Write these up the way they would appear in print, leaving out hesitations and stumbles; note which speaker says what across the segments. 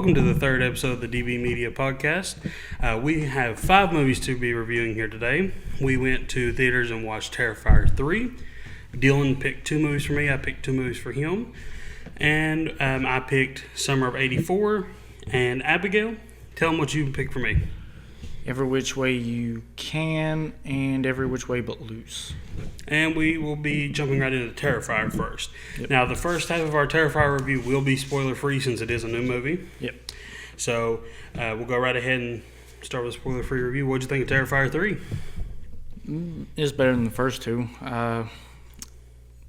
Speaker 1: Welcome to the third episode of the DB Media Podcast. We have 5 movies to be reviewing here today. We went to theaters and watched Terrifier 3. Dylan picked 2 movies for me. I picked 2 movies for him. And I picked Summer of '84 and Abigail. Tell them what you picked for me.
Speaker 2: Every Which Way You Can and Every Which Way But Loose.
Speaker 1: And we will be jumping right into Terrifier first.
Speaker 2: Yep.
Speaker 1: Now, the first half of our Terrifier review will be spoiler-free since it is a new movie.
Speaker 2: Yep.
Speaker 1: So we'll go right ahead and start with a spoiler-free review. What'd you think of Terrifier 3?
Speaker 2: It's better than the first 2.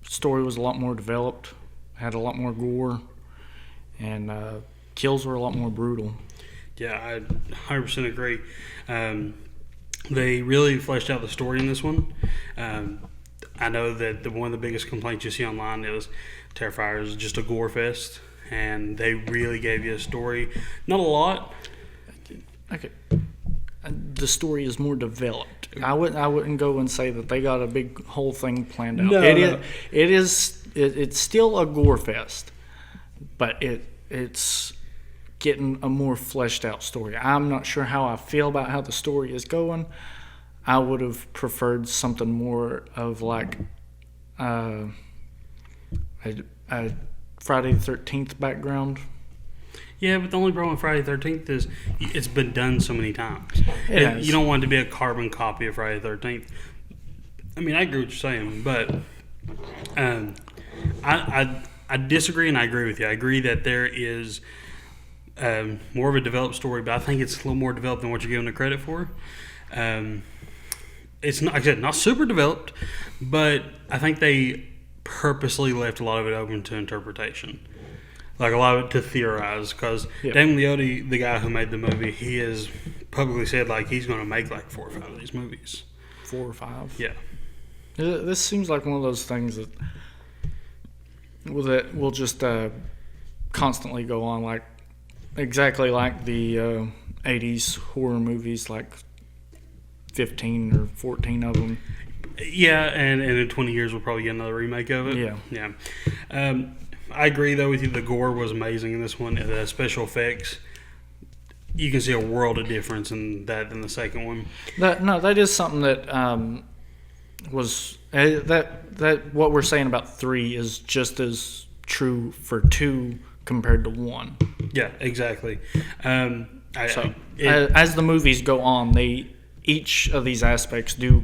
Speaker 2: Story was a lot more developed, had a lot more gore, and kills were a lot more brutal.
Speaker 1: Yeah, I 100% agree. They really fleshed out the story in this one. I know that one of the biggest complaints you see online is Terrifier is just a gore fest, and they really gave you a story. Not a lot.
Speaker 2: Okay. The story is more developed. I wouldn't go and say that they got a big whole thing planned out.
Speaker 1: No.
Speaker 2: It's still a gore fest, but it's getting a more fleshed out story. I'm not sure how I feel about how the story is going. I would have preferred something more of like a Friday the 13th background.
Speaker 1: Yeah, but the only problem with Friday the 13th is it's been done so many times. You don't want it to be a carbon copy of Friday the 13th. I mean, I agree with what you're saying, but I disagree and I agree with you. I agree that there is more of a developed story, but I think it's a little more developed than what you're giving it credit for. It's not, like I said, not super developed, but I think they purposely left a lot of it open to interpretation. Like a lot of it to theorize, because Damon Leote, the guy who made the movie, he has publicly said like he's going to make like 4 or 5 of these movies.
Speaker 2: 4 or 5?
Speaker 1: Yeah.
Speaker 2: This seems like one of those things that will just constantly go on, like exactly like the 80s horror movies, like 15 or 14 of them.
Speaker 1: Yeah, and in 20 years we'll probably get another remake of it.
Speaker 2: Yeah.
Speaker 1: I agree though with you. The gore was amazing in this one. The special effects, you can see a world of difference in that than the second one.
Speaker 2: That is something that was that what we're saying about 3 is just as true for 2 compared to 1.
Speaker 1: Yeah, exactly.
Speaker 2: As the movies go on, each of these aspects do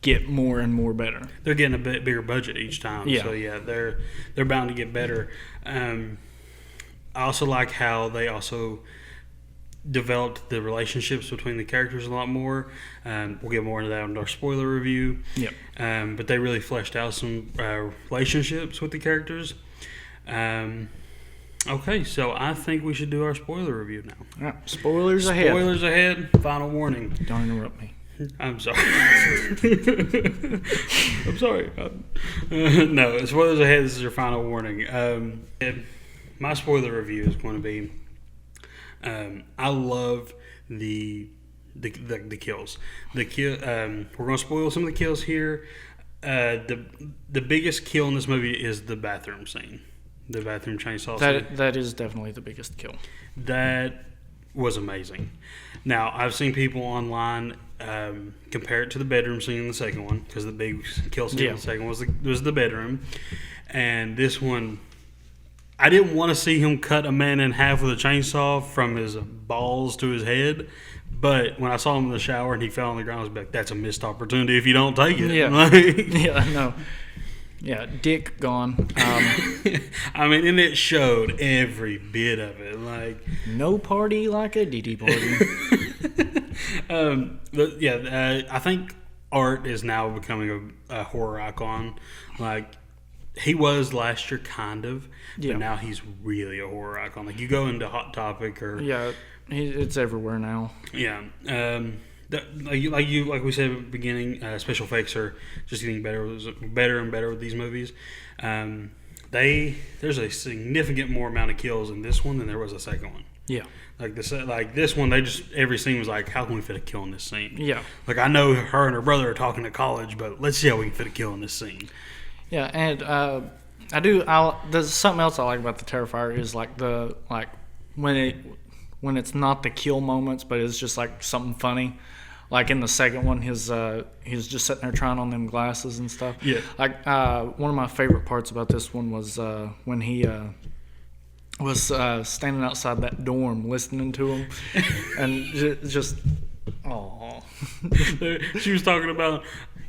Speaker 2: get more and more better.
Speaker 1: They're getting a bit bigger budget each time.
Speaker 2: Yeah.
Speaker 1: So yeah, they're bound to get better. I also like how they also developed the relationships between the characters a lot more. We'll get more into that in our spoiler review.
Speaker 2: Yep.
Speaker 1: But they really fleshed out some relationships with the characters. Okay, so I think we should do our spoiler review now.
Speaker 2: All right, spoilers ahead.
Speaker 1: Spoilers ahead. Final warning.
Speaker 2: Don't interrupt me.
Speaker 1: I'm sorry. I'm sorry. No, spoilers ahead. This is your final warning. My spoiler review is going to be. I love the kills. We're going to spoil some of the kills here. The biggest kill in this movie is the bathroom scene. The bathroom chainsaw scene.
Speaker 2: That is definitely the biggest kill. That
Speaker 1: was amazing. Now, I've seen people online compare it to the bedroom scene in the second one, because the big kill scene in the second one was the bedroom. And this one, I didn't want to see him cut a man in half with a chainsaw from his balls to his head. But when I saw him in the shower and he fell on the ground, I was like, that's a missed opportunity if you don't take it.
Speaker 2: Yeah. Yeah, no. Yeah, dick gone.
Speaker 1: I mean, and it showed every bit of it. Like,
Speaker 2: no party like a DD party.
Speaker 1: I think Art is now becoming a horror icon. Like, he was last year, kind of, but now he's really a horror icon. Like, you go into Hot Topic or
Speaker 2: it's everywhere now.
Speaker 1: Yeah. Like we said at the beginning, special effects are just getting better and better with these movies. There's a significant more amount of kills in this one than there was the second one.
Speaker 2: Yeah.
Speaker 1: Like this one, every scene was like, how can we fit a kill in this scene?
Speaker 2: Yeah.
Speaker 1: Like, I know her and her brother are talking to college, but let's see how we can fit a kill in this scene.
Speaker 2: Yeah, and there's something else I like about the Terrifier is when when it's not the kill moments, but it's just like something funny. Like in the second one, he was just sitting there trying on them glasses and stuff.
Speaker 1: Yeah.
Speaker 2: Like one of my favorite parts about this one was when he was standing outside that dorm listening to him, and just oh.
Speaker 1: She was talking about,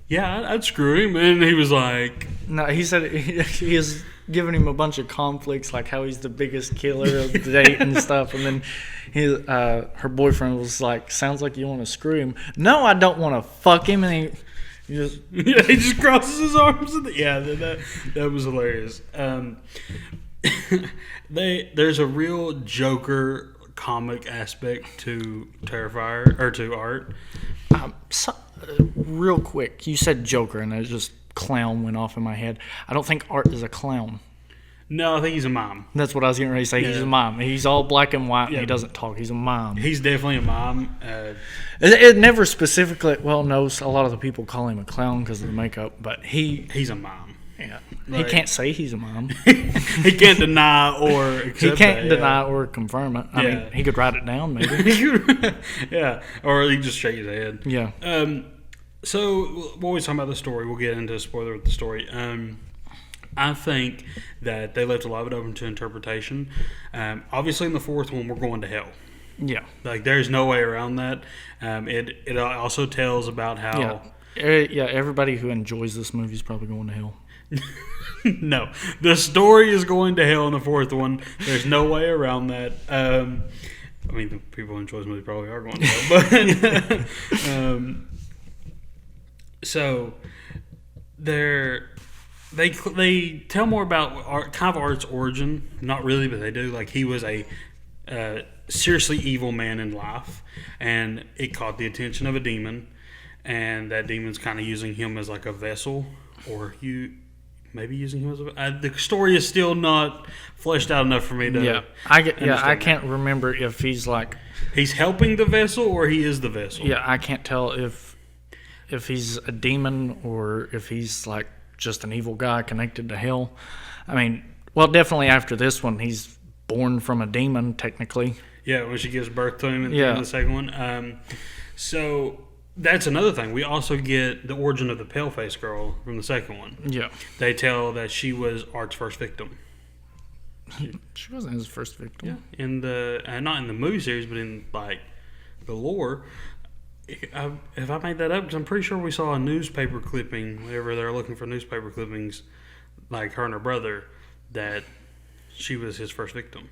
Speaker 1: yeah, I'd screw him, and he was like,
Speaker 2: No, he said he is giving him a bunch of conflicts, like how he's the biggest killer of the date and stuff, and then her boyfriend was like, sounds like you want to screw him. No, I don't want to fuck him, and he
Speaker 1: just crosses his arms. That was hilarious. There's a real Joker comic aspect to Terrifier, or to Art.
Speaker 2: Real quick, you said Joker, and it just clown went off in my head. I don't think Art is a clown.
Speaker 1: No, I think he's a mime.
Speaker 2: That's what I was getting ready to say. Yeah. He's a mime. He's all black and white, and
Speaker 1: yeah.
Speaker 2: He doesn't talk. He's a mime.
Speaker 1: He's definitely a mime.
Speaker 2: It never specifically. Well, no, a lot of the people call him a clown because of the makeup, but he's
Speaker 1: a mime.
Speaker 2: Yeah, like, he can't say he's a mime.
Speaker 1: He can't deny or accept
Speaker 2: he can't deny or confirm it. I mean, he could write it down, maybe.
Speaker 1: Yeah, or he just shake his head.
Speaker 2: Yeah.
Speaker 1: So while we're talking about the story, we'll get into a spoiler with the story. I think that they left a lot of it open to interpretation. Obviously, in the fourth one, we're going to hell.
Speaker 2: Yeah.
Speaker 1: Like, there's no way around that. It also tells about how...
Speaker 2: Yeah, everybody who enjoys this movie is probably going to hell.
Speaker 1: No. The story is going to hell in the fourth one. There's no way around that. I mean, the people who enjoy this movie probably are going to hell. But, so, they tell more about kind of Art's origin. Not really, but they do. Like, he was a seriously evil man in life, and it caught the attention of a demon, and that demon's kind of using him as like a vessel, or maybe using him as a... the story is still not fleshed out enough for me to...
Speaker 2: I can't remember if he's like...
Speaker 1: He's helping the vessel, or he is the vessel.
Speaker 2: Yeah, I can't tell if he's a demon or if he's like just an evil guy connected to hell. I mean, well, definitely after this one, he's born from a demon, technically.
Speaker 1: Yeah, when she gives birth to him at the end of the second one. So that's another thing. We also get the origin of the pale-faced girl from the second one.
Speaker 2: Yeah.
Speaker 1: They tell that she was Art's first victim.
Speaker 2: She wasn't his first victim.
Speaker 1: Yeah. In the not in the movie series, but in like the lore. If I made that up, because I'm pretty sure we saw a newspaper clipping whenever they're looking for newspaper clippings, like her and her brother, that she was his first victim.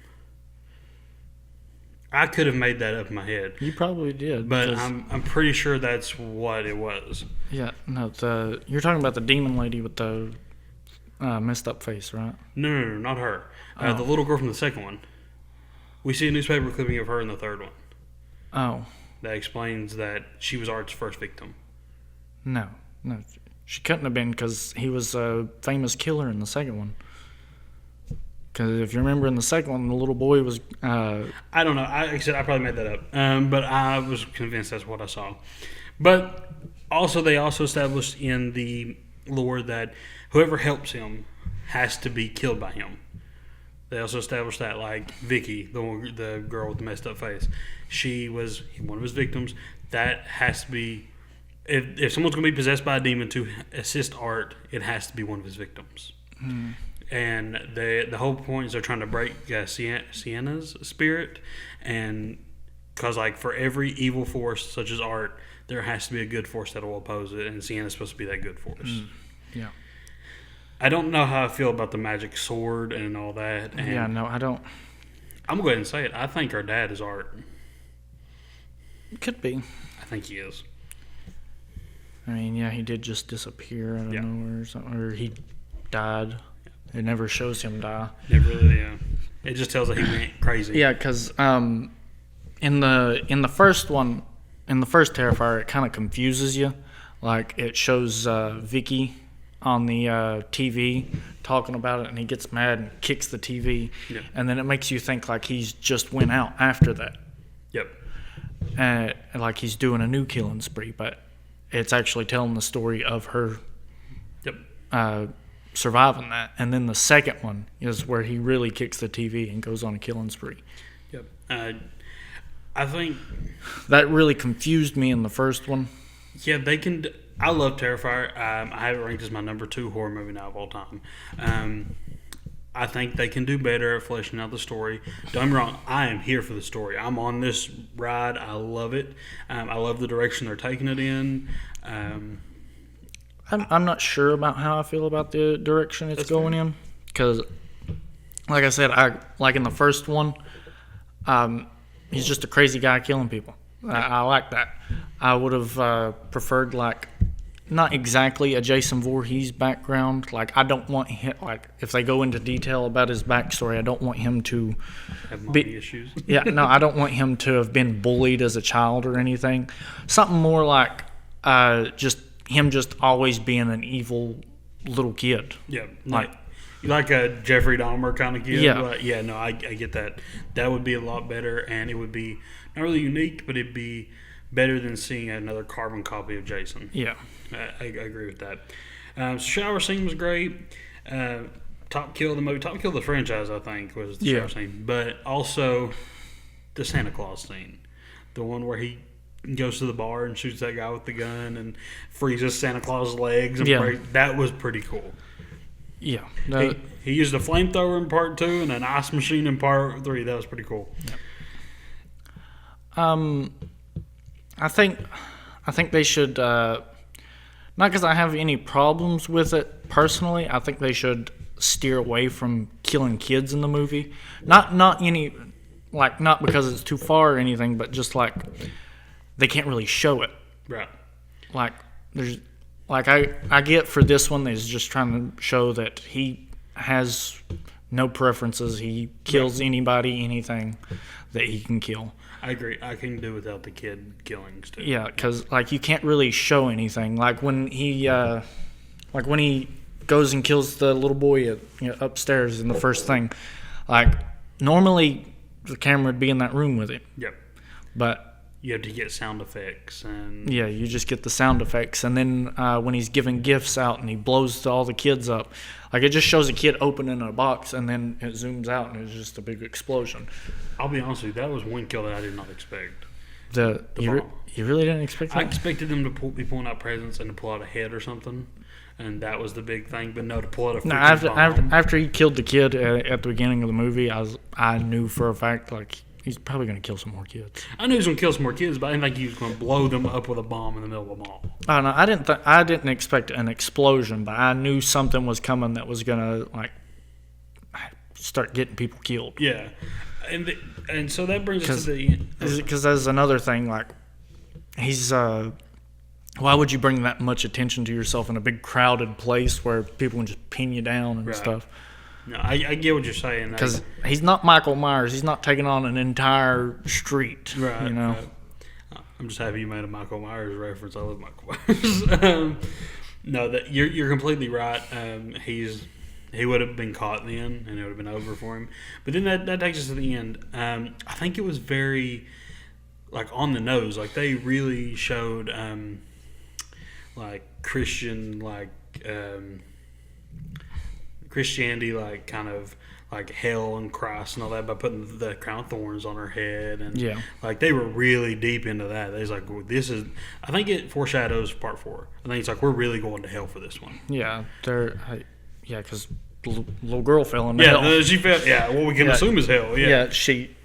Speaker 1: I could have made that up in my head.
Speaker 2: You probably did,
Speaker 1: but I'm pretty sure that's what it was.
Speaker 2: Yeah, no, you're talking about the demon lady with the messed up face, right?
Speaker 1: No, not her. The little girl from the second one. We see a newspaper clipping of her in the third one.
Speaker 2: Oh.
Speaker 1: That explains that she was Art's first victim.
Speaker 2: No, she couldn't have been because he was a famous killer in the second one. Because if you remember in the second one, the little boy was...
Speaker 1: I don't know. Like I said, I probably made that up. But I was convinced that's what I saw. But they also established in the lore that whoever helps him has to be killed by him. They also established that, like, Vicky, the girl with the messed up face, she was one of his victims. That has to be... If someone's going to be possessed by a demon to assist Art, it has to be one of his victims.
Speaker 2: Mm.
Speaker 1: And the whole point is they're trying to break Sienna's spirit, and because like for every evil force such as Art, there has to be a good force that will oppose it, and Sienna's supposed to be that good force.
Speaker 2: Yeah.
Speaker 1: I don't know how I feel about the magic sword and all that. And
Speaker 2: yeah, no, I don't.
Speaker 1: I'm gonna go ahead and say it. I think her dad is Art.
Speaker 2: Could be.
Speaker 1: I think he is.
Speaker 2: I mean, yeah, he did just disappear out of nowhere or something, or he died. It never shows him die.
Speaker 1: Never really, yeah. It just tells that he went crazy.
Speaker 2: Yeah, because in the first one, in the first Terrifier, it kind of confuses you. Like, it shows Vicky on the TV talking about it, and he gets mad and kicks the TV.
Speaker 1: Yep.
Speaker 2: And then it makes you think like he's just went out after that.
Speaker 1: Yep.
Speaker 2: Like he's doing a new killing spree, but it's actually telling the story of her surviving that. And then the second one is where he really kicks the TV and goes on a killing spree.
Speaker 1: Yep. I think
Speaker 2: That really confused me in the first one.
Speaker 1: yeah, they can. I love Terrifier. I have it ranked as my number 2 horror movie now of all time. I think they can do better at fleshing out the story. Don't get me wrong, I am here for the story. I'm on this ride. I love it. I love the direction they're taking it in.
Speaker 2: I'm not sure about how I feel about the direction it's going in, because, like I said, like in the first one, he's just a crazy guy killing people. I like that. I would have preferred, like, not exactly a Jason Voorhees background. Like, I don't want him, like, if they go into detail about his backstory, I don't want him to
Speaker 1: Have mommy issues.
Speaker 2: yeah, no, I don't want him to have been bullied as a child or anything. Something more like just him just always being an evil little kid.
Speaker 1: Yeah, like a Jeffrey Dahmer kind of kid.
Speaker 2: Yeah.
Speaker 1: But yeah, no, I get that. That would be a lot better, and it would be not really unique, but it'd be better than seeing another carbon copy of Jason.
Speaker 2: Yeah.
Speaker 1: I agree with that. Shower scene was great. Top kill of the movie, top kill of the franchise, I think, was the shower scene. But also the Santa Claus scene, the one where he goes to the bar and shoots that guy with the gun and freezes Santa Claus' legs. And that was pretty cool.
Speaker 2: Yeah.
Speaker 1: He used a flamethrower in part 2 and an ice machine in part 3. That was pretty cool.
Speaker 2: I think they should, not because I have any problems with it personally, I think they should steer away from killing kids in the movie. Not any, like, not because it's too far or anything, but just like they can't really show it.
Speaker 1: Right.
Speaker 2: Like, there's, like, I get for this one, they're just trying to show that he has no preferences. He kills anybody, anything that he can kill.
Speaker 1: I agree. I can do without the kid killings too.
Speaker 2: Yeah, because, like, you can't really show anything. Like when he goes and kills the little boy upstairs in the first thing, like, normally the camera would be in that room with him.
Speaker 1: Yep.
Speaker 2: But
Speaker 1: you have to get sound effects and
Speaker 2: yeah, you just get the sound effects, and then when he's giving gifts out and he blows all the kids up, like, it just shows a kid opening a box and then it zooms out and it's just a big explosion.
Speaker 1: I'll be honest with you, that was one kill that I did not expect.
Speaker 2: You really didn't expect that?
Speaker 1: I expected them to be pulling out presents and to pull out a head or something, and that was the big thing. But no, to pull out a bomb.
Speaker 2: After he killed the kid at the beginning of the movie, I knew for a fact, like, he's probably going to kill some more kids.
Speaker 1: I knew he was going to kill some more kids, but I didn't think he was going to blow them up with a bomb in the middle of the mall.
Speaker 2: I don't know. I didn't expect an explosion, but I knew something was coming that was going to, like, start getting people killed.
Speaker 1: Yeah. And so that brings us to the end.
Speaker 2: Because that's another thing, like, he's why would you bring that much attention to yourself in a big crowded place where people can just pin you down and stuff?
Speaker 1: No, I get what you're saying.
Speaker 2: Because he's not Michael Myers. He's not taking on an entire street.
Speaker 1: Right.
Speaker 2: You know.
Speaker 1: Right. I'm just happy you made a Michael Myers reference. I love Michael Myers. No, that you're completely right. He would have been caught then, and it would have been over for him. But then that takes us to the end. I think it was very, like, on the nose. Like, they really showed, like, Christian, like, Christianity, like, kind of like hell and Christ and all that by putting the crown of thorns on her head, and like, they were really deep into that. They was like, well, this is, I think it foreshadows part 4. I think it's like, we're really going to hell for this one.
Speaker 2: Yeah, because little girl fell into hell.
Speaker 1: Yeah, she fell. Yeah, what we can assume is hell. Yeah,
Speaker 2: she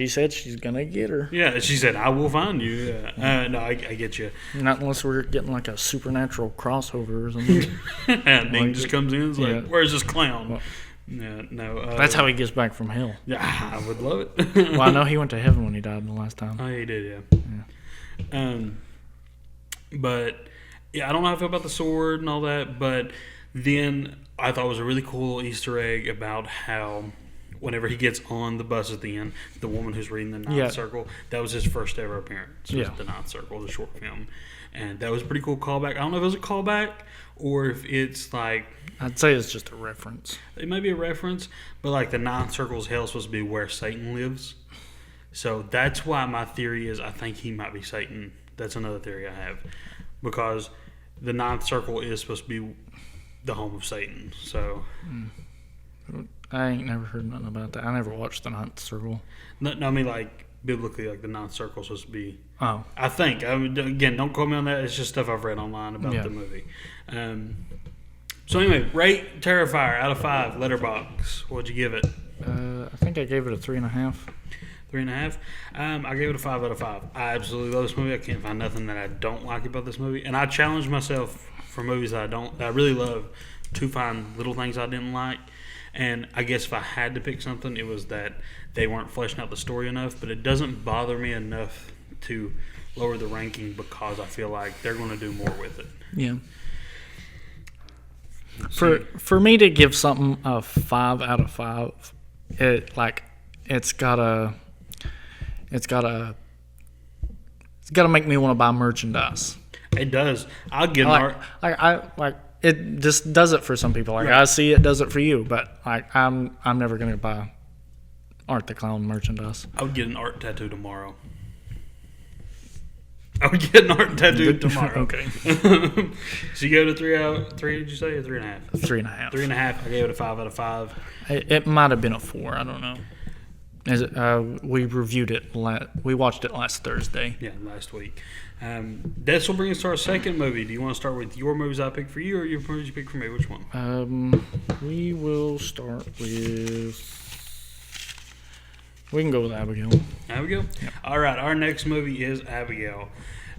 Speaker 2: said she's gonna get her.
Speaker 1: Yeah, she said, "I will find you." Yeah. No, I get you.
Speaker 2: Not unless we're getting like a supernatural crossover or something.
Speaker 1: And Ding just comes in. It's like, where's this clown? Well, yeah, no.
Speaker 2: That's how he gets back from hell.
Speaker 1: Yeah, I would love it.
Speaker 2: Well, I know he went to heaven when he died the last time.
Speaker 1: Oh, he did. Yeah. But yeah, I don't know how I feel about the sword and all that, but then I thought it was a really cool Easter egg about how whenever he gets on the bus at the end, the woman who's reading the Ninth Circle, that was his first ever appearance. Was the Ninth Circle, the short film. And that was a pretty cool callback. I don't know if it was a callback or if it's like...
Speaker 2: I'd say it's just a reference.
Speaker 1: It may be a reference, but like the Ninth Circle's hell is supposed to be where Satan lives. So that's why my theory is I think he might be Satan. That's another theory I have. Because the Ninth Circle is supposed to be the home of Satan. So
Speaker 2: I ain't never heard nothing about that. I never watched the Ninth Circle.
Speaker 1: No, I mean, like, biblically, like the ninth circle is supposed to be.
Speaker 2: Oh.
Speaker 1: I think. I mean, again, don't quote me on that. It's just stuff I've read online about
Speaker 2: Yeah.
Speaker 1: the movie. So anyway, rate Terrifier out of 5. Letterboxd. What'd you give it?
Speaker 2: I think I gave it a 3.5.
Speaker 1: 3.5. I gave it a 5 out of 5. I absolutely love this movie. I can't find nothing that I don't like about this movie, and I challenge myself for movies that I really love to find little things I didn't like. And I guess if I had to pick something, it was that they weren't fleshing out the story enough. But it doesn't bother me enough to lower the ranking because I feel like they're going to do more with it.
Speaker 2: Yeah. For me to give something a 5 out of 5, it's gotta make me want to buy merchandise.
Speaker 1: It does. I'll give art.
Speaker 2: It just does it for some people. Like right. I see it does it for you, but I'm never gonna buy Art the Clown merchandise.
Speaker 1: I would get an art tattoo tomorrow. I would get an art tattoo tomorrow.
Speaker 2: Okay.
Speaker 1: So you go to 3 out. 3? Did you say, or 3.5?
Speaker 2: 3.5.
Speaker 1: 3.5. I gave it a 5 out of 5.
Speaker 2: It might have been a 4. I don't know. We reviewed it. We watched it last Thursday.
Speaker 1: Yeah, last week. This will bring us to our second movie. Do you want to start with your movies I picked for you, or your movies you picked for me? Which one?
Speaker 2: We will start with. We can go with Abigail.
Speaker 1: Abigail?
Speaker 2: Yep.
Speaker 1: All right, our next movie is Abigail.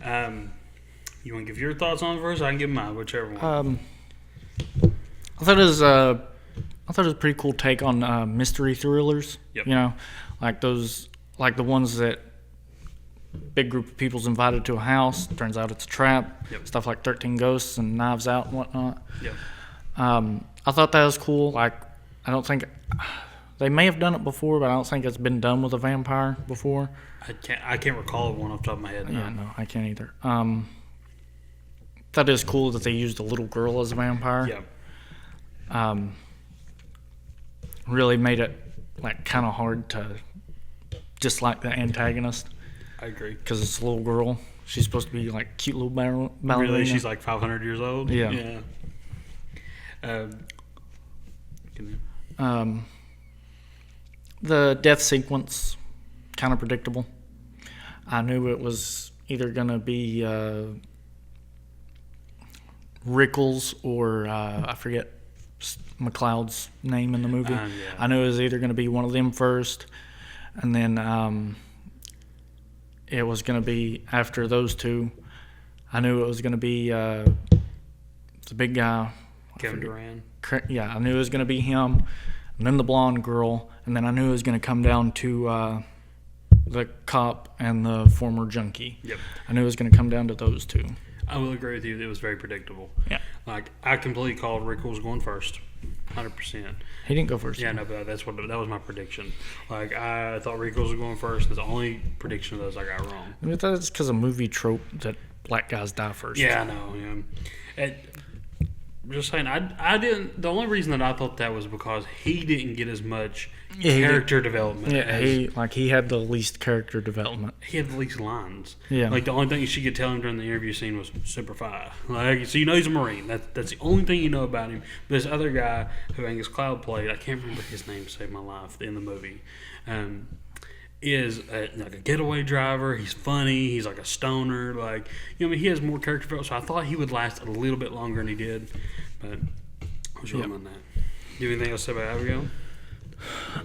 Speaker 1: You want to give your thoughts on it first? I can give mine, whichever one.
Speaker 2: I thought it was a pretty cool take on mystery thrillers.
Speaker 1: Yep.
Speaker 2: You know, like the ones that big group of people's invited to a house. Turns out it's a trap.
Speaker 1: Yep.
Speaker 2: Stuff like 13 Ghosts and Knives Out and whatnot.
Speaker 1: Yep.
Speaker 2: I thought that was cool. Like, I don't think they may have done it before, but I don't think it's been done with a vampire before.
Speaker 1: I can't recall one off the top of my head.
Speaker 2: Yeah, no, I can't either. That is cool that they used a little girl as a vampire.
Speaker 1: Yeah.
Speaker 2: Really made it like kind of hard to dislike the antagonist.
Speaker 1: I agree.
Speaker 2: Because it's a little girl. She's supposed to be like cute little ballerina.
Speaker 1: Really? She's like 500 years old?
Speaker 2: Yeah. The death sequence, kind of predictable. I knew it was either going to be Rickles or I forget McLeod's name in the movie.
Speaker 1: Yeah.
Speaker 2: I knew it was either going to be one of them first, and then it was going to be after those two. I knew it was going to be the big guy.
Speaker 1: Kevin Durant.
Speaker 2: Yeah, I knew it was going to be him, and then the blonde girl, and then I knew it was going to come down to the cop and the former junkie.
Speaker 1: Yep.
Speaker 2: I knew it was going to come down to those two.
Speaker 1: I will agree with you. It was very predictable.
Speaker 2: Yeah.
Speaker 1: Like, I completely called Rickles going first. 100%.
Speaker 2: He didn't go first.
Speaker 1: Yeah, no, but that was my prediction. Like, I thought Rickles was going first. That's the only prediction of those I got wrong.
Speaker 2: I mean, that's because of movie trope that black guys die first.
Speaker 1: Yeah, I know. Yeah. Just saying, I didn't. The only reason that I thought that was because he didn't get as much character development.
Speaker 2: Yeah, he had the least character development.
Speaker 1: He had the least lines.
Speaker 2: Yeah,
Speaker 1: like the only thing she could tell him during the interview scene was "Semper Fi." Like, so you know he's a Marine. That's the only thing you know about him. This other guy who Angus Cloud played, I can't remember his name to save my life in the movie. Is like a getaway driver. He's funny. He's like a stoner. Like, you know, I mean, he has more character development. So I thought he would last a little bit longer than he did. But I was wrong on that. Do you have anything else to say about Abigail?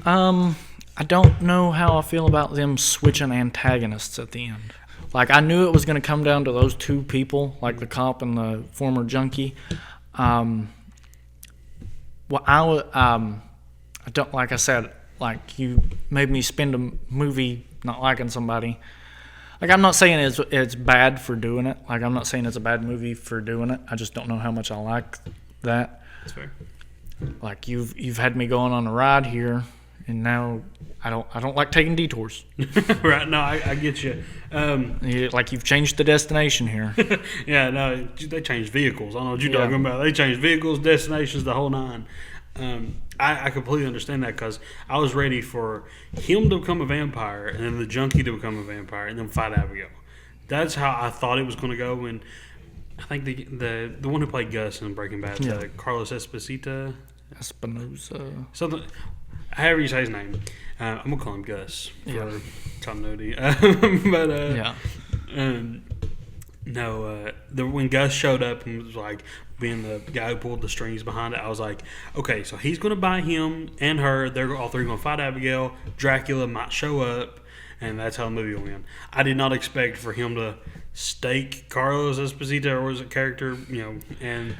Speaker 2: I don't know how I feel about them switching antagonists at the end. Like, I knew it was going to come down to those two people, like the cop and the former junkie. I don't, like I said, like, you made me spend a movie not liking somebody. Like, I'm not saying it's bad for doing it. Like, I'm not saying it's a bad movie for doing it. I just don't know how much I like that.
Speaker 1: That's fair.
Speaker 2: Like, you've had me going on a ride here, and now I don't like taking detours.
Speaker 1: Right? No, I get you.
Speaker 2: Like, you've changed the destination here.
Speaker 1: Yeah, no, they changed vehicles. I don't know what you're talking about. They changed vehicles, destinations, the whole nine. I completely understand that because I was ready for him to become a vampire and then the junkie to become a vampire and then fight Abigail. That's how I thought it was going to go. And I think the one who played Gus in Breaking Bad, Carlos Espinosa,
Speaker 2: Espinosa.
Speaker 1: something. however you say his name. I'm gonna call him Gus for continuity. When Gus showed up and was like being the guy who pulled the strings behind it, I was like, okay, so he's gonna buy him and her. They're all three gonna fight Abigail. Dracula might show up, and that's how the movie will end. I did not expect for him to stake Carlos Esposito or his character, and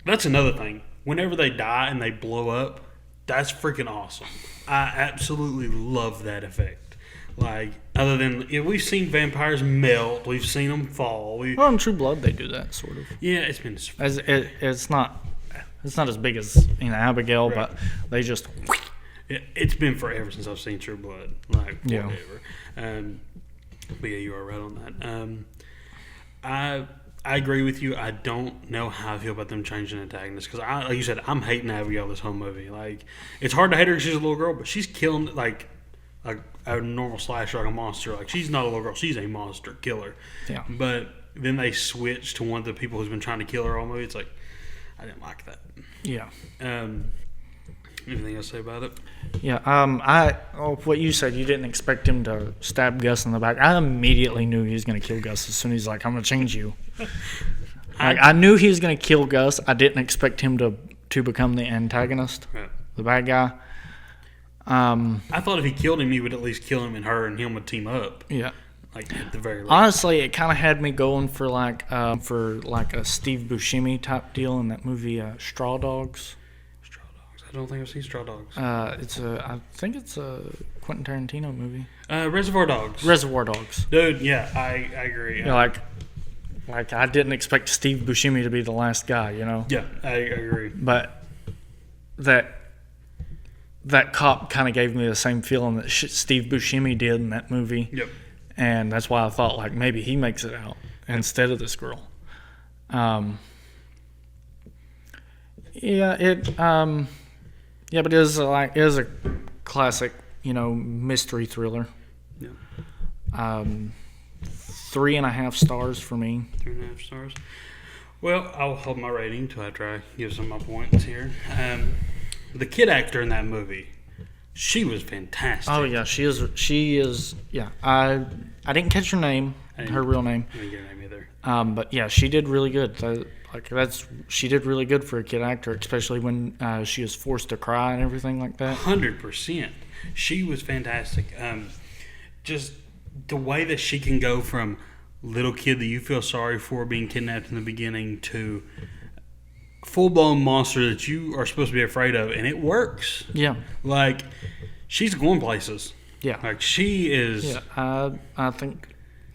Speaker 1: that's another thing. Whenever they die and they blow up, that's freaking awesome. I absolutely love that effect. Like, other than we've seen vampires melt, we've seen them fall.
Speaker 2: Well, in True Blood, they do that sort of.
Speaker 1: Yeah, it's been.
Speaker 2: It's not as big as Abigail, right. But they just.
Speaker 1: It's been forever since I've seen True Blood. Like whatever. But yeah, you are right on that. I agree with you. I don't know how I feel about them changing antagonists because, like you said, I'm hating Abigail this whole movie. Like, it's hard to hate her because she's a little girl, but she's killing like a normal slasher, like a monster. Like, she's not a little girl; she's a monster killer. Yeah. But then they switch to one of the people who's been trying to kill her all movie. It's like I didn't like that.
Speaker 2: Yeah.
Speaker 1: Anything else to say about it?
Speaker 2: Yeah. What you said, you didn't expect him to stab Gus in the back. I immediately knew he was going to kill Gus as soon as he's like, "I'm going to change you." I knew he was going to kill Gus. I didn't expect him to become the antagonist, right. The bad guy.
Speaker 1: I thought if he killed him, he would at least kill him, and her and him would team up.
Speaker 2: Yeah.
Speaker 1: Like at the very least.
Speaker 2: Honestly, it kind of had me going for like a Steve Buscemi type deal in that movie Straw Dogs.
Speaker 1: I don't think I've seen Straw Dogs.
Speaker 2: I think it's a Quentin Tarantino movie.
Speaker 1: Reservoir Dogs.
Speaker 2: Reservoir Dogs.
Speaker 1: Dude, yeah, I agree.
Speaker 2: Yeah, like I didn't expect Steve Buscemi to be the last guy,
Speaker 1: Yeah, I agree.
Speaker 2: But that cop kind of gave me the same feeling that Steve Buscemi did in that movie.
Speaker 1: Yep.
Speaker 2: And that's why I thought like maybe he makes it out instead of this girl. Yeah, but it is a classic, mystery thriller.
Speaker 1: Yeah.
Speaker 2: 3.5 stars for me.
Speaker 1: 3.5 stars. Well, I'll hold my rating until after I give some of my points here. The kid actor in that movie, she was fantastic.
Speaker 2: Oh yeah, she is. Yeah, I didn't catch her name, her real name.
Speaker 1: I didn't get her name either.
Speaker 2: But yeah, she did really good. She did really good for a kid actor, especially when she was forced to cry and everything like that.
Speaker 1: 100%. She was fantastic. Just the way that she can go from little kid that you feel sorry for being kidnapped in the beginning to full-blown monster that you are supposed to be afraid of, and it works.
Speaker 2: Yeah.
Speaker 1: Like, she's going places.
Speaker 2: Yeah.
Speaker 1: Like, she is...
Speaker 2: Yeah, I think...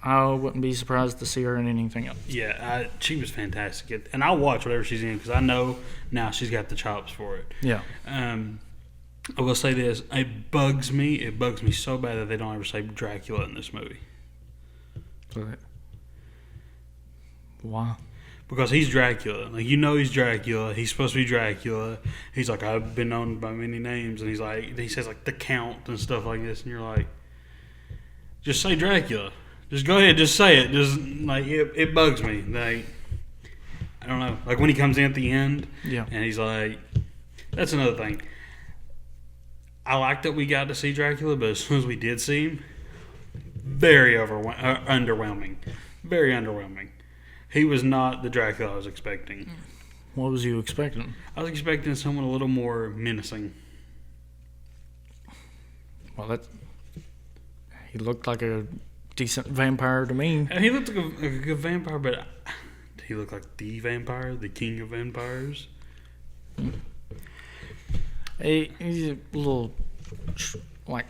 Speaker 2: I wouldn't be surprised to see her in anything else.
Speaker 1: Yeah, she was fantastic. And I'll watch whatever she's in because I know now she's got the chops for it.
Speaker 2: Yeah.
Speaker 1: I will say this. It bugs me. It bugs me so bad that they don't ever say Dracula in this movie.
Speaker 2: Why?
Speaker 1: Because he's Dracula. Like, he's Dracula. He's supposed to be Dracula. He's like, I've been known by many names. And he says, like, the Count and stuff like this. And you're like, just say Dracula. Just go ahead, just say it. Just like it bugs me. Like, I don't know. Like when he comes in at the end, and he's like, that's another thing. I like that we got to see Dracula, but as soon as we did see him, very underwhelming. Very underwhelming. He was not the Dracula I was expecting.
Speaker 2: What was you expecting?
Speaker 1: I was expecting someone a little more menacing.
Speaker 2: Well, he looked like a decent vampire to me.
Speaker 1: He looked like a good vampire, but he looked like the vampire, the king of vampires.
Speaker 2: He's a little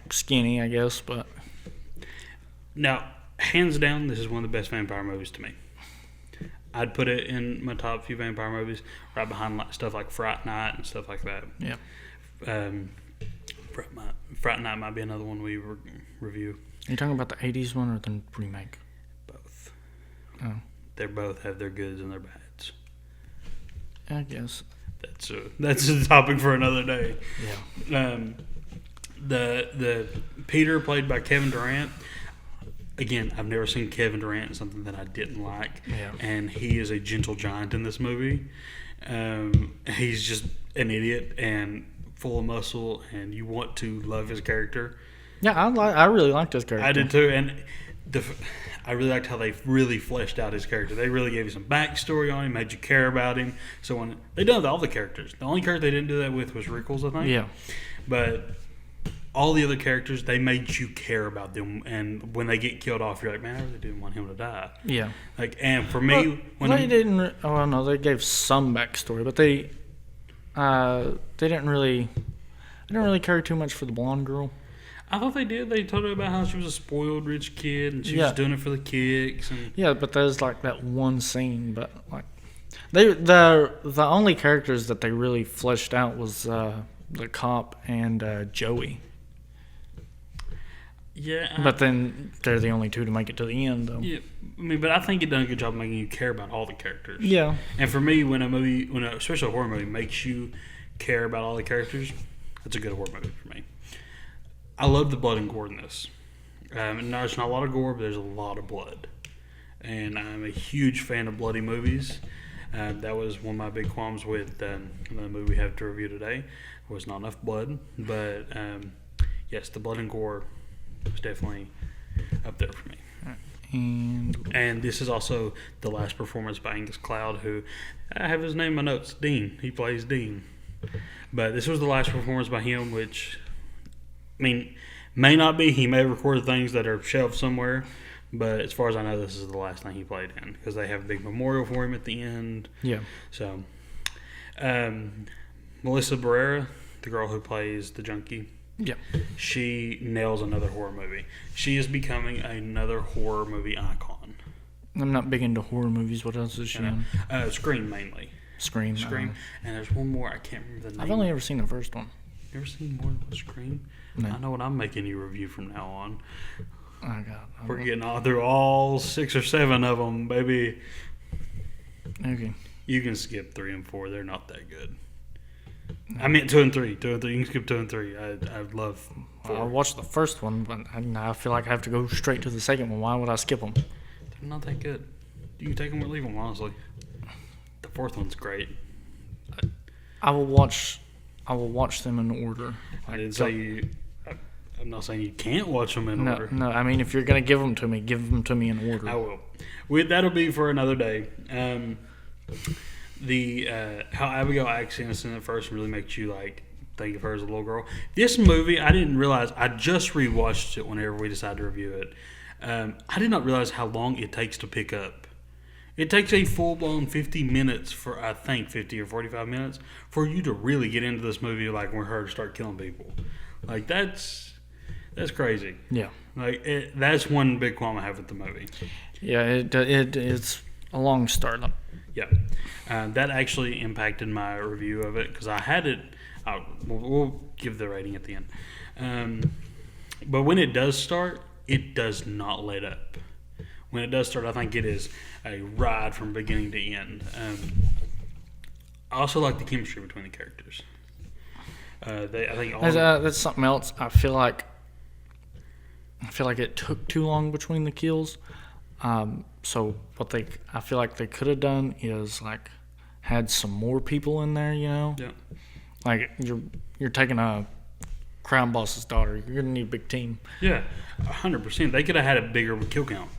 Speaker 2: skinny, I guess, but
Speaker 1: now, hands down, this is one of the best vampire movies to me. I'd put it in my top few vampire movies, right behind stuff like Fright Night and stuff like that.
Speaker 2: Yeah.
Speaker 1: Fright Night might be another one we review.
Speaker 2: Are you talking about the 80s one or the remake?
Speaker 1: Both.
Speaker 2: Oh.
Speaker 1: They both have their goods and their bads.
Speaker 2: I guess.
Speaker 1: That's a topic for another day.
Speaker 2: Yeah.
Speaker 1: The Peter played by Kevin Durant. Again, I've never seen Kevin Durant in something that I didn't like.
Speaker 2: Yeah.
Speaker 1: And he is a gentle giant in this movie. He's just an idiot and full of muscle, and you want to love his character.
Speaker 2: Yeah, I really liked his character.
Speaker 1: I did too, and I really liked how they really fleshed out his character. They really gave you some backstory on him, made you care about him. So when they done with all the characters, the only character they didn't do that with was Rickles, I think.
Speaker 2: Yeah,
Speaker 1: but all the other characters, they made you care about them, and when they get killed off, you're like, man, I really didn't want him to die.
Speaker 2: Yeah.
Speaker 1: Like, and for me,
Speaker 2: well, they didn't. Oh no, they gave some backstory, but they didn't really. I didn't really care too much for the blonde girl.
Speaker 1: I thought they did. They told her about how she was a spoiled rich kid, and she was doing it for the kicks. And
Speaker 2: yeah, but there's like that one scene. But like, the only characters that they really fleshed out was the cop and Joey.
Speaker 1: Yeah,
Speaker 2: but then they're the only two to make it to the end, though.
Speaker 1: Yeah, I mean, but I think it done a good job of making you care about all the characters.
Speaker 2: Yeah,
Speaker 1: and for me, especially a horror movie, makes you care about all the characters, that's a good horror movie for me. I love the blood and gore in this. No, there's not a lot of gore, but there's a lot of blood, and I'm a huge fan of bloody movies. That was one of my big qualms with the movie we have to review today. Was not enough blood, but yes, the blood and gore was definitely up there for me. And this is also the last performance by Angus Cloud, who I have his name in my notes, Dean. He plays Dean. But this was the last performance by him, which, I mean, may not be. He may have recorded things that are shelved somewhere, but as far as I know, this is the last thing he played in, because they have a big memorial for him at the end.
Speaker 2: Yeah.
Speaker 1: So, Melissa Barrera, the girl who plays the junkie,
Speaker 2: yeah,
Speaker 1: she nails another horror movie. She is becoming another horror movie icon.
Speaker 2: I'm not big into horror movies. What else is she in?
Speaker 1: Scream mainly.
Speaker 2: Scream.
Speaker 1: And there's one more. I can't remember the name.
Speaker 2: I've only ever seen the first one.
Speaker 1: You ever seen more than one Scream? No. I know what I'm making you review from now on.
Speaker 2: Oh God.
Speaker 1: We're getting all through all 6 or 7 of them, baby.
Speaker 2: Okay.
Speaker 1: You can skip 3 and 4. They're not that good. I mean 2 and 3. 2 and 3. You can skip 2 and 3. I'd love 4.
Speaker 2: I watched the first one, but I feel like I have to go straight to the second one. Why would I skip them?
Speaker 1: They're not that good. You can take them or leave them, honestly. The 4th one's great.
Speaker 2: I will watch them in order.
Speaker 1: I didn't say you. I'm not saying you can't watch them in order.
Speaker 2: No, I mean, if you're going to give them to me in order.
Speaker 1: I will. That'll be for another day. How Abigail acts innocent at first really makes you like think of her as a little girl. This movie, I didn't realize. I just rewatched it whenever we decided to review it. I did not realize how long it takes to pick up. It takes a full-blown 50 minutes 50 or 45 minutes for you to really get into this movie, like when her to start killing people. Like that's crazy.
Speaker 2: Yeah.
Speaker 1: Like that's one big qualm I have with the movie.
Speaker 2: Yeah, it's a long start.
Speaker 1: Yeah, that actually impacted my review of it because I had it. We'll give the rating at the end. But when it does start, it does not let up. When it does start, I think it is a ride from beginning to end. I also like the chemistry between the characters. I think
Speaker 2: that's something else. I feel like it took too long between the kills. So I feel like they could have done is like had some more people in there. You know,
Speaker 1: yeah.
Speaker 2: Like you're taking a crime boss's daughter. You're gonna need a big team.
Speaker 1: Yeah, 100%. They could have had a bigger kill count.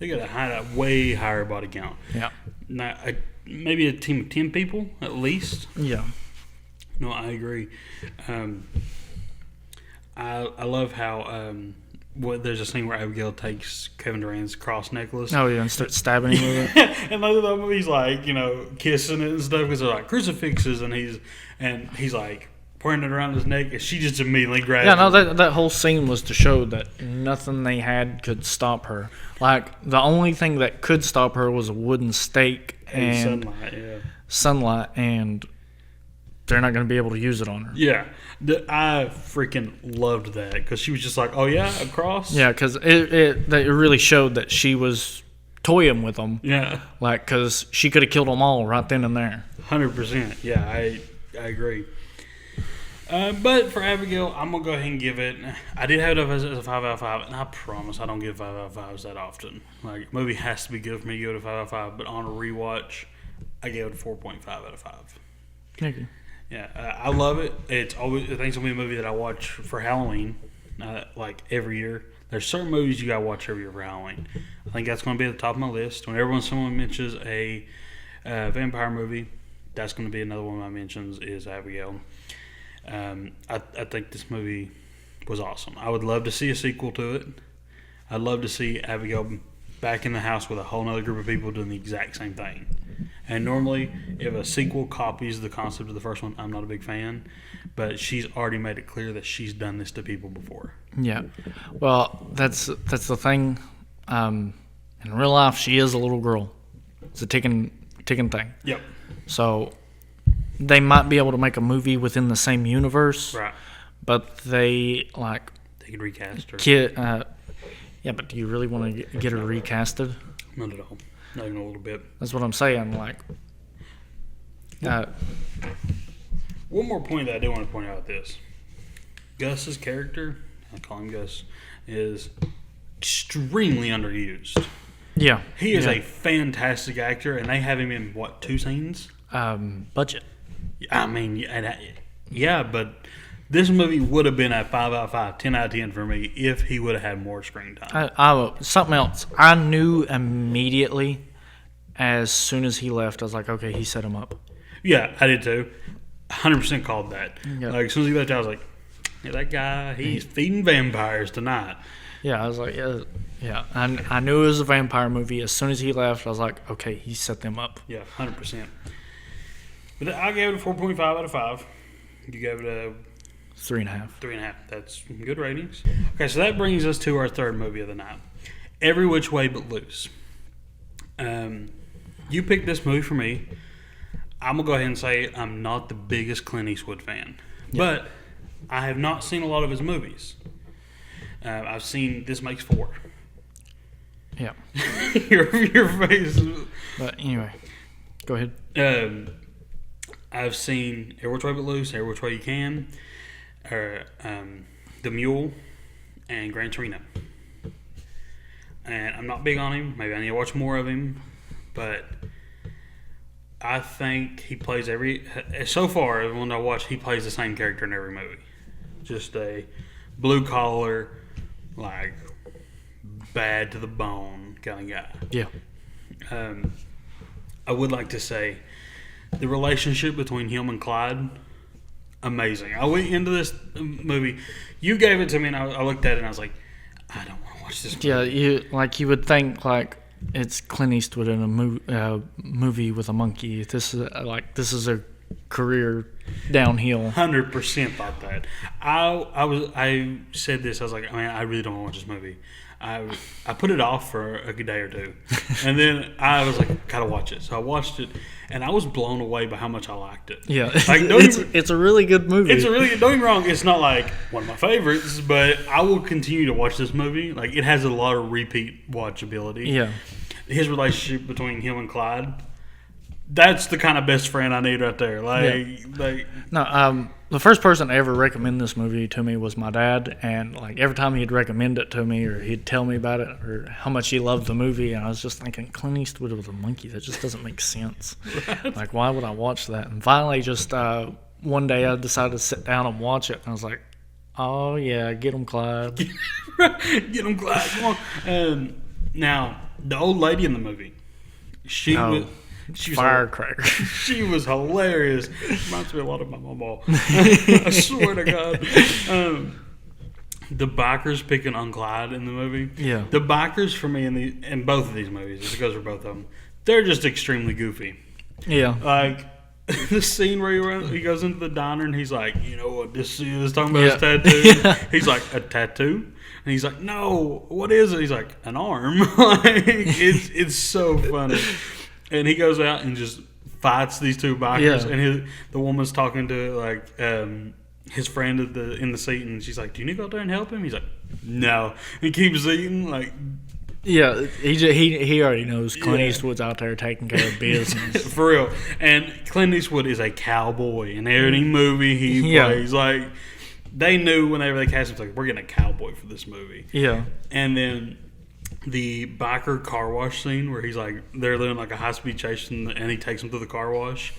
Speaker 1: They could have had a way higher body count.
Speaker 2: Yeah.
Speaker 1: Now, maybe a team of 10 people at least.
Speaker 2: Yeah.
Speaker 1: No, I agree. I love how there's a scene where Abigail takes Kevin Durant's cross necklace.
Speaker 2: Oh yeah, and starts stabbing him with it.
Speaker 1: And later the he's like, kissing it and stuff because they're like crucifixes, and he's like wearing it around his neck, and she just immediately grabs.
Speaker 2: Yeah, no, that whole scene was to show that nothing they had could stop her. Like the only thing that could stop her was a wooden stake and sunlight, and they're not going to be able to use it on her.
Speaker 1: Yeah, I freaking loved that because she was just like, "Oh yeah, a cross."
Speaker 2: Yeah, because it really showed that she was toying with them.
Speaker 1: Yeah,
Speaker 2: like because she could have killed them all right then and there.
Speaker 1: 100%. Yeah, I agree. But for Abigail, I'm gonna go ahead and give it. I did have it as a 5 out of 5, and I promise I don't give 5 out of 5s that often. Like, a movie has to be good for me to give it a 5 out of 5. But on a rewatch, I gave it a 4.5 out of 5.
Speaker 2: Thank you.
Speaker 1: Yeah, I love it. It's always. I think it's gonna be a movie that I watch for Halloween, like every year. There's certain movies you gotta watch every year for Halloween. I think that's gonna be at the top of my list. Whenever someone mentions a vampire movie, that's gonna be another one of my mentions. Is Abigail. I think this movie was awesome. I would love to see a sequel to it. I'd love to see Abigail back in the house with a whole other group of people doing the exact same thing. And normally, if a sequel copies the concept of the first one, I'm not a big fan. But she's already made it clear that she's done this to people before.
Speaker 2: Yeah. Well, that's the thing. In real life, she is a little girl. It's a ticking thing.
Speaker 1: Yep.
Speaker 2: So they might be able to make a movie within the same universe.
Speaker 1: Right.
Speaker 2: But they
Speaker 1: could recast her.
Speaker 2: Yeah, but do you really want to get her recasted?
Speaker 1: Not at all. Not even a little bit.
Speaker 2: That's what I'm saying.
Speaker 1: One more point that I do want to point out with this. Gus's character, I call him Gus, is extremely underused.
Speaker 2: Yeah.
Speaker 1: He is a fantastic actor, and they have him in, 2 scenes?
Speaker 2: Budget.
Speaker 1: I mean, yeah, but this movie would have been a 5 out of 5, 10 out of 10 for me if he would have had more screen time.
Speaker 2: Something else. I knew immediately as soon as he left, I was like, okay, he set him up.
Speaker 1: Yeah, I did too. 100% called that.
Speaker 2: Yep.
Speaker 1: Like, as soon as he left, I was like, yeah, that guy, he's feeding vampires tonight.
Speaker 2: Yeah, I was like, yeah. I knew it was a vampire movie. As soon as he left, I was like, okay, he set them up.
Speaker 1: Yeah, 100%. But I gave it a 4.5 out of 5. You gave it a
Speaker 2: 3.5.
Speaker 1: 3.5. That's good ratings. Okay, so that brings us to our third movie of the night, Every Which Way But Loose. You picked this movie for me. I'm going to go ahead and say I'm not the biggest Clint Eastwood fan. Yep. But I have not seen a lot of his movies. I've seen This Makes 4.
Speaker 2: Yeah.
Speaker 1: your face.
Speaker 2: But anyway, go ahead.
Speaker 1: I've seen Every Which Way But Loose, Every Which Way You Can, The Mule, and Gran Torino. And I'm not big on him. Maybe I need to watch more of him. But I think he plays so far, everyone I watch, he plays the same character in every movie. Just a blue collar, like, bad to the bone kind of guy.
Speaker 2: Yeah.
Speaker 1: I would like to say the relationship between him and Clyde, amazing. I went into this movie, you gave it to me, and I looked at it and I was like, I don't want to watch this movie.
Speaker 2: Yeah, you would think it's Clint Eastwood in a movie with a monkey. This is a career downhill.
Speaker 1: 100% thought that. I said this. I was like, man, I really don't want to watch this movie. I put it off for a good day or two, and then I was like, gotta watch it. So I watched it, and I was blown away by how much I liked it.
Speaker 2: Yeah, it's a really good movie.
Speaker 1: Don't get me wrong, it's not like one of my favorites, but I will continue to watch this movie. Like, it has a lot of repeat watchability.
Speaker 2: Yeah,
Speaker 1: his relationship between him and Clyde, that's the kind of best friend I need right there.
Speaker 2: The first person to ever recommend this movie to me was my dad, and like every time he'd recommend it to me or he'd tell me about it or how much he loved the movie, and I was just thinking, Clint Eastwood with a monkey, that just doesn't make sense. Right. Like, why would I watch that? And finally, just one day I decided to sit down and watch it, and I was like, oh yeah, get him, Clyde.
Speaker 1: Get him, Clyde. Come on. Now, the old lady in the movie, she was
Speaker 2: firecracker.
Speaker 1: She was hilarious. Reminds me a lot of my mama. I swear to God. The bikers picking on Clyde in the movie.
Speaker 2: Yeah.
Speaker 1: The bikers for me in both of these movies, it goes for both of them, they're just extremely goofy.
Speaker 2: Yeah.
Speaker 1: Like the scene where he goes into the diner and he's like, you know what this is? Talking about his tattoo. Yeah. He's like, a tattoo? And he's like, no, what is it? He's like, an arm. Like, it's so funny. And he goes out and just fights these two bikers. Yeah. And the woman's talking to his friend in the seat, and she's like, "Do you need to go out there and help him?" He's like, "No." He keeps eating. Like,
Speaker 2: yeah, he already knows Clint Eastwood's out there taking care of business
Speaker 1: for real. And Clint Eastwood is a cowboy in every movie he plays. Like, they knew whenever they cast him, like, we're getting a cowboy for this movie.
Speaker 2: Yeah,
Speaker 1: and then the biker car wash scene where he's like, they're doing like a high speed chase and he takes him to the car wash.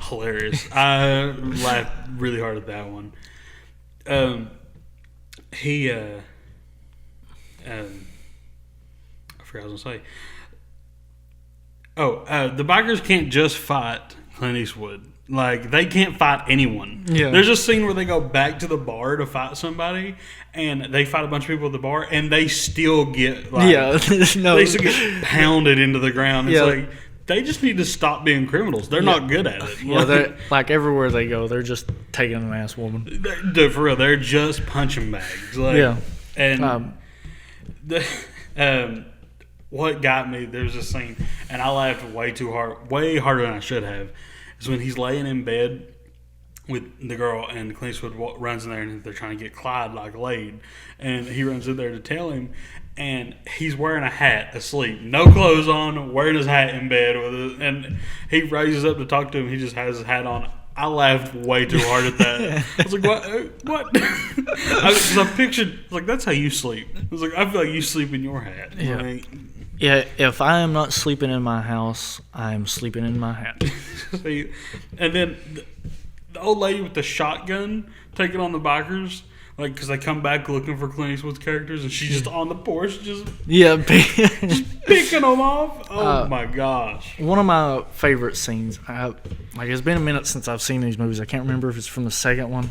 Speaker 1: hilarious. I laughed really hard at that one. I forgot what I was going to say. The bikers can't just fight Clint Eastwood. Like, they can't fight anyone.
Speaker 2: Yeah.
Speaker 1: There's a scene where they go back to the bar to fight somebody, and they fight a bunch of people at the bar, and they still get, like, they still get pounded into the ground. It's like, they just need to stop being criminals. They're not good at it.
Speaker 2: Yeah, they're, like, everywhere they go, they're just taking an ass woman.
Speaker 1: Dude, for real, they're just punching bags. Like,
Speaker 2: yeah.
Speaker 1: And what got me, there's a scene, and I laughed way harder than I should have, is when he's laying in bed with the girl, and Clint Eastwood runs in there, and they're trying to get Clyde, like, laid, and he runs in there to tell him, and he's wearing a hat asleep, no clothes on, wearing his hat in bed, and he raises up to talk to him, he just has his hat on. I laughed way too hard at that. I was like, what? Because I pictured, like, that's how you sleep. I was like, I feel like you sleep in your hat.
Speaker 2: Yeah.
Speaker 1: Like,
Speaker 2: yeah, if I am not sleeping in my house, I am sleeping in my hat.
Speaker 1: And then the old lady with the shotgun taking on the bikers, like, because they come back looking for Clint Eastwood's characters, and she's just on the porch, just picking them off. Oh my gosh!
Speaker 2: One of my favorite scenes. It's been a minute since I've seen these movies. I can't remember if it's from the second one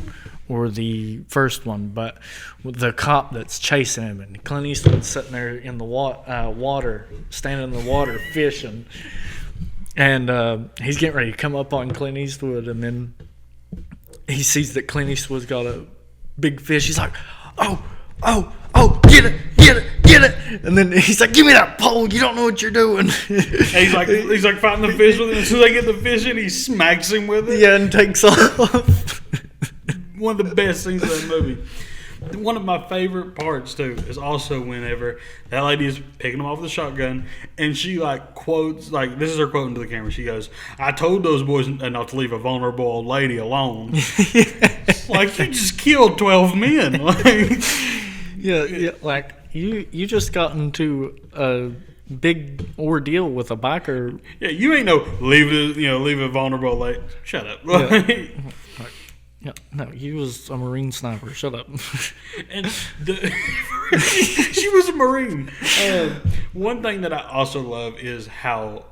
Speaker 2: or the first one, but with the cop that's chasing him, and Clint Eastwood's sitting there in the water, standing in the water fishing, and he's getting ready to come up on Clint Eastwood, and then he sees that Clint Eastwood's got a big fish. He's like, oh, get it. And then he's like, give me that pole. You don't know what you're doing.
Speaker 1: And he's like fighting the fish with it. As soon as they get the fish in, he smacks him with it.
Speaker 2: Yeah, and takes off.
Speaker 1: One of the best scenes of that movie. One of my favorite parts, too, is also whenever that lady is picking him off with the shotgun, and she, like, quotes, like, this is her quote into the camera. She goes, I told those boys not to leave a vulnerable old lady alone. Like, you just killed 12 men. Like,
Speaker 2: yeah, like, you just got into a big ordeal with a biker.
Speaker 1: Yeah, you ain't leave a vulnerable lady. Shut up.
Speaker 2: Yeah, no, he was a Marine sniper. Shut up.
Speaker 1: And she was a Marine. One thing that I also love is how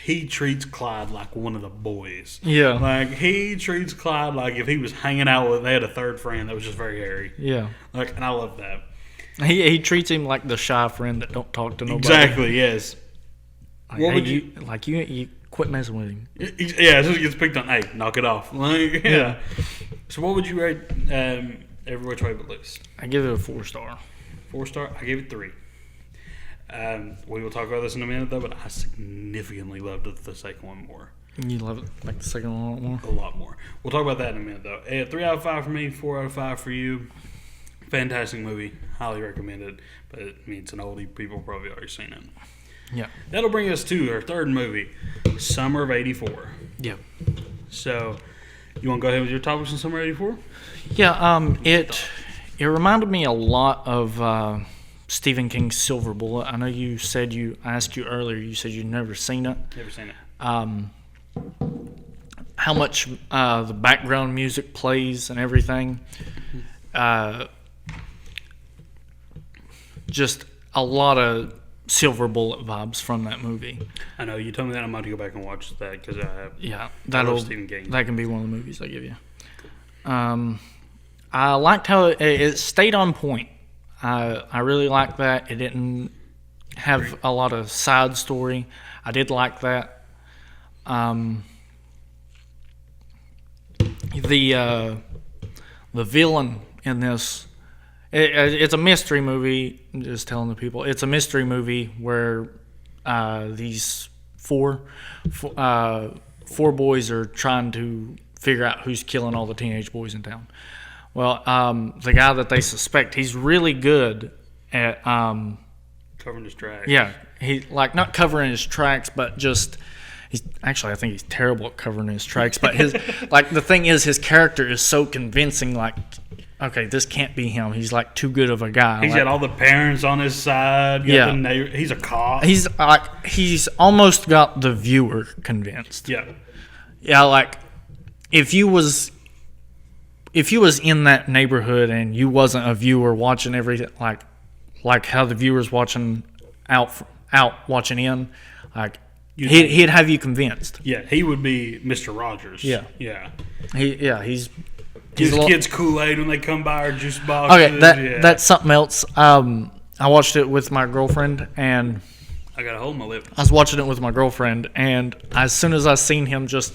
Speaker 1: he treats Clyde like one of the boys.
Speaker 2: Yeah.
Speaker 1: Like, he treats Clyde like if he was hanging out with, they had a third friend that was just very hairy.
Speaker 2: Yeah.
Speaker 1: Like, and I love that.
Speaker 2: He treats him like the shy friend that don't talk to nobody.
Speaker 1: Exactly, yes.
Speaker 2: Like, what would you quit messing with him.
Speaker 1: Yeah, as soon as he gets picked on, hey, knock it off. Like, yeah. So what would you rate Every Which Way But Loose?
Speaker 2: I give it a 4-star.
Speaker 1: 4-star? I gave it 3. We will talk about this in a minute, though, but I significantly loved the second one more.
Speaker 2: You love it, like the second one a lot more?
Speaker 1: A lot more. We'll talk about that in a minute, though. 3 out of 5 for me, 4 out of 5 for you. Fantastic movie. Highly recommend it. But I mean, it's an oldie. People have probably already seen it.
Speaker 2: Yeah.
Speaker 1: That'll bring us to our third movie, Summer of '84.
Speaker 2: Yeah.
Speaker 1: So, you want to go ahead with your topics on Summer of '84?
Speaker 2: Yeah. It reminded me a lot of Stephen King's Silver Bullet. I know I asked you earlier. You said you'd never seen it.
Speaker 1: Never seen it.
Speaker 2: How much the background music plays and everything. Just a lot of Silver Bullet vibes from that movie.
Speaker 1: I know. You told me that. I'm about to go back and watch that because I have.
Speaker 2: Yeah,
Speaker 1: that
Speaker 2: can be one of the movies I give you. I liked how it stayed on point. I really liked that. It didn't have a lot of side story. I did like that. The villain in this. It's a mystery movie. I'm just telling the people, it's a mystery movie where these four boys are trying to figure out who's killing all the teenage boys in town. Well, the guy that they suspect, he's really good at
Speaker 1: covering his tracks.
Speaker 2: Yeah, he not covering his tracks, but just I think he's terrible at covering his tracks. But his the thing is, his character is so convincing. Like, okay, this can't be him. He's too good of a guy.
Speaker 1: He's got all the parents on his side.
Speaker 2: Yeah,
Speaker 1: he's a cop.
Speaker 2: He's almost got the viewer convinced.
Speaker 1: Yeah,
Speaker 2: yeah. if you was in that neighborhood and you wasn't a viewer watching everything, like how the viewers watching out watching in, like he'd have you convinced.
Speaker 1: Yeah, he would be Mr. Rogers.
Speaker 2: Yeah. He's
Speaker 1: gives kids Kool-Aid when they come by, or juice boxes.
Speaker 2: Okay, that's something else. I watched it with my girlfriend, and
Speaker 1: I got a hole in my lip.
Speaker 2: I was watching it with my girlfriend, and as soon as I seen him, just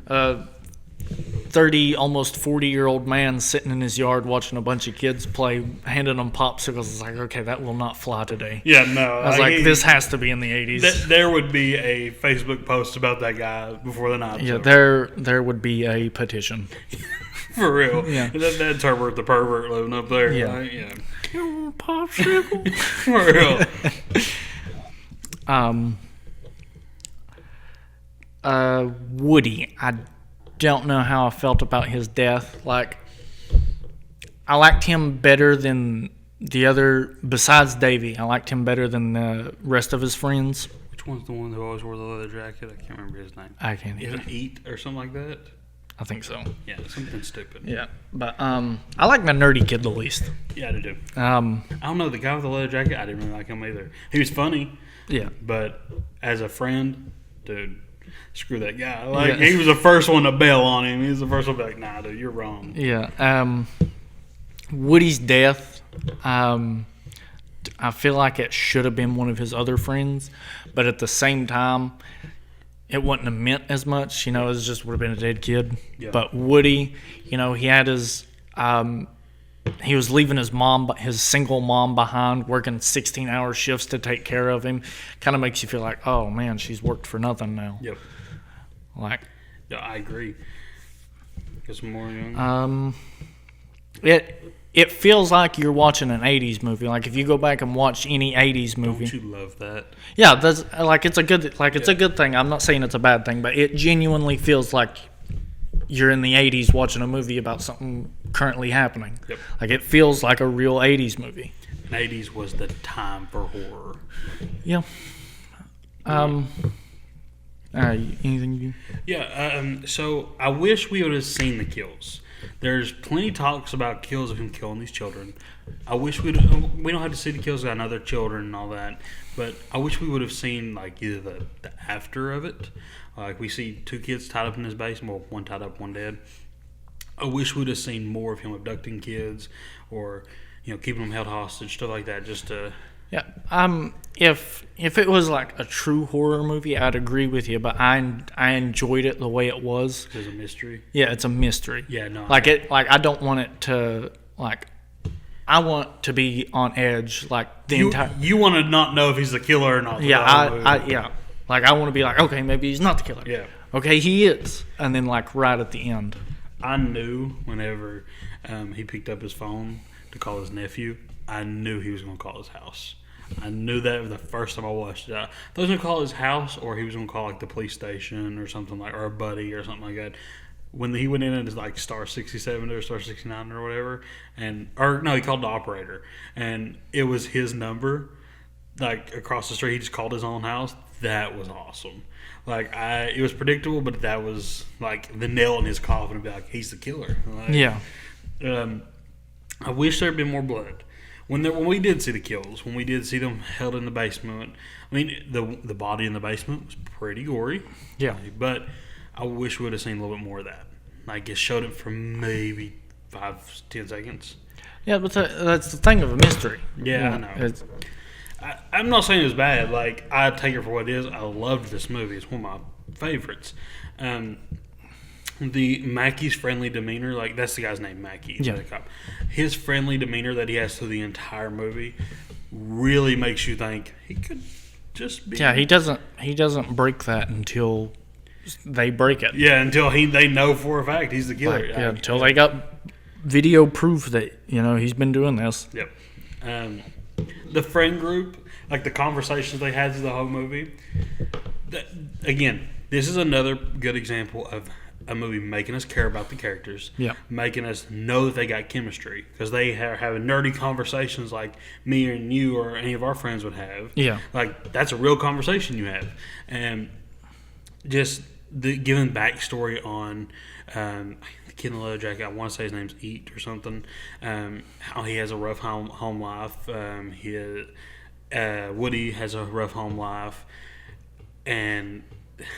Speaker 2: 30, almost 40-year-old man sitting in his yard watching a bunch of kids play, handing them popsicles. It's like, okay, that will not fly today.
Speaker 1: Yeah, no.
Speaker 2: I was like, this has to be in the 80s.
Speaker 1: There would be a Facebook post about that guy before the night.
Speaker 2: Yeah, there would be a petition.
Speaker 1: For real.
Speaker 2: Yeah.
Speaker 1: That's Herbert the pervert living up there.
Speaker 2: Yeah.
Speaker 1: Right? Yeah.
Speaker 2: Popsicle.
Speaker 1: For
Speaker 2: real. Woody, I don't know how I felt about his death. Like, I liked him better than the other, besides Davy. I liked him better than the rest of his friends.
Speaker 1: Which one's the one who always wore the leather jacket? I can't remember his name.
Speaker 2: I can't
Speaker 1: Is
Speaker 2: either.
Speaker 1: it Eat or something like that?
Speaker 2: I think so.
Speaker 1: Yeah, something stupid.
Speaker 2: Yeah, but I like the nerdy kid the least.
Speaker 1: Yeah, I do.
Speaker 2: I
Speaker 1: don't know, the guy with the leather jacket, I didn't really like him either. He was funny.
Speaker 2: Yeah.
Speaker 1: But as a friend, dude, screw that guy. Like, he was the first one to bail on him. He was the first one to be like, nah, dude, you're wrong.
Speaker 2: Yeah. Woody's death, I feel like it should have been one of his other friends, but at the same time, it wouldn't have meant as much. It just would have been a dead kid.
Speaker 1: Yeah.
Speaker 2: But Woody, he had his... he was leaving his single mom behind, working 16-hour shifts to take care of him. Kind of makes you feel like, oh, man, she's worked for nothing now.
Speaker 1: Yep.
Speaker 2: Like...
Speaker 1: Yeah, I agree. Get some more young.
Speaker 2: It feels like you're watching an 80s movie. Like, if you go back and watch any 80s movie...
Speaker 1: Don't you love that?
Speaker 2: Yeah, that's it's a good thing. I'm not saying it's a bad thing, but it genuinely feels like you're in the 80s watching a movie about something currently happening.
Speaker 1: Yep.
Speaker 2: Like, it feels like a real 80s movie.
Speaker 1: And 80s was the time for horror.
Speaker 2: Yeah. Anything you...
Speaker 1: Yeah, so I wish we would have seen the kills. There's plenty of talks about kills of him killing these children. I wish we don't have to see the kills of other children and all that, but I wish we would have seen like either the after of it. Like we see two kids tied up in his basement, well, one tied up, one dead. I wish we'd have seen more of him abducting kids or keeping them held hostage, stuff like that, just to...
Speaker 2: Yeah. If it was like a true horror movie, I'd agree with you. But I enjoyed it the way it was.
Speaker 1: It's a mystery.
Speaker 2: Yeah, it's a mystery.
Speaker 1: Yeah, no.
Speaker 2: I don't want it to I want to be on edge the entire.
Speaker 1: You want to not know if he's the killer or not.
Speaker 2: Yeah, I want to be like, okay, maybe he's not the killer.
Speaker 1: Yeah.
Speaker 2: Okay, he is, and then right at the end.
Speaker 1: I knew whenever he picked up his phone to call his nephew, I knew he was going to call his house. I knew that the first time I watched it. I thought he was going to call his house, or he was going to call the police station or something or a buddy or something like that. When he went in and it's star 67 or star 69 or whatever, he called the operator, and it was his number, across the street. He just called his own house. That was awesome. It was predictable, but that was the nail in his coffin to be like, he's the killer.
Speaker 2: Yeah.
Speaker 1: I wish there had been more blood. When we did see the kills, when we did see them held in the basement, I mean, the body in the basement was pretty gory.
Speaker 2: Yeah.
Speaker 1: But I wish we would have seen a little bit more of that. It showed it for maybe 5-10 seconds.
Speaker 2: Yeah, but that's the thing of a mystery.
Speaker 1: Yeah, I know. I'm not saying it was bad. I take it for what it is. I loved this movie. It's one of my favorites. The Mackey's friendly demeanor, that's the guy's name, Mackey.
Speaker 2: Yeah.
Speaker 1: The cop. His friendly demeanor that he has through the entire movie really makes you think he could just be.
Speaker 2: Yeah, he doesn't break that until they break it.
Speaker 1: Yeah, until they know for a fact he's the killer.
Speaker 2: Until they got video proof that he's been doing this.
Speaker 1: Yep. The friend group, the conversations they had through the whole movie. Again, this is another good example of a movie making us care about the characters, making us know that they got chemistry, because they are having nerdy conversations like me and you or any of our friends would have.
Speaker 2: Yeah.
Speaker 1: That's a real conversation you have. And just the giving backstory on the kid in the leather jacket. I want to say his name's Eat or something. How he has a rough home life. Woody has a rough home life, and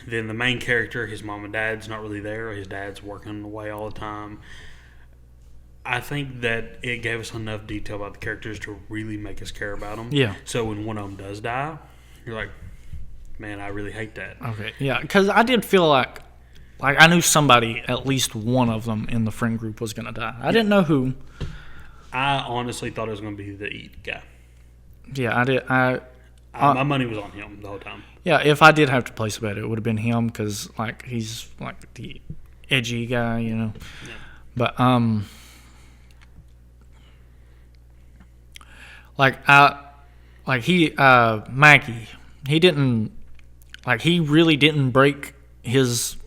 Speaker 1: then the main character, his mom and dad's not really there. His dad's working away all the time. I think that it gave us enough detail about the characters to really make us care about them.
Speaker 2: Yeah.
Speaker 1: So when one of them does die, you're like, man, I really hate that.
Speaker 2: Okay. Yeah, because I did feel like I knew somebody, at least one of them in the friend group was going to die. I didn't know who.
Speaker 1: I honestly thought it was going to be the Eat guy.
Speaker 2: Yeah, I did.
Speaker 1: My money was on him the whole time.
Speaker 2: Yeah, if I did have to place a bet, it would have been him because he's like the edgy guy, you know. Yeah. But Maggie, he really didn't break his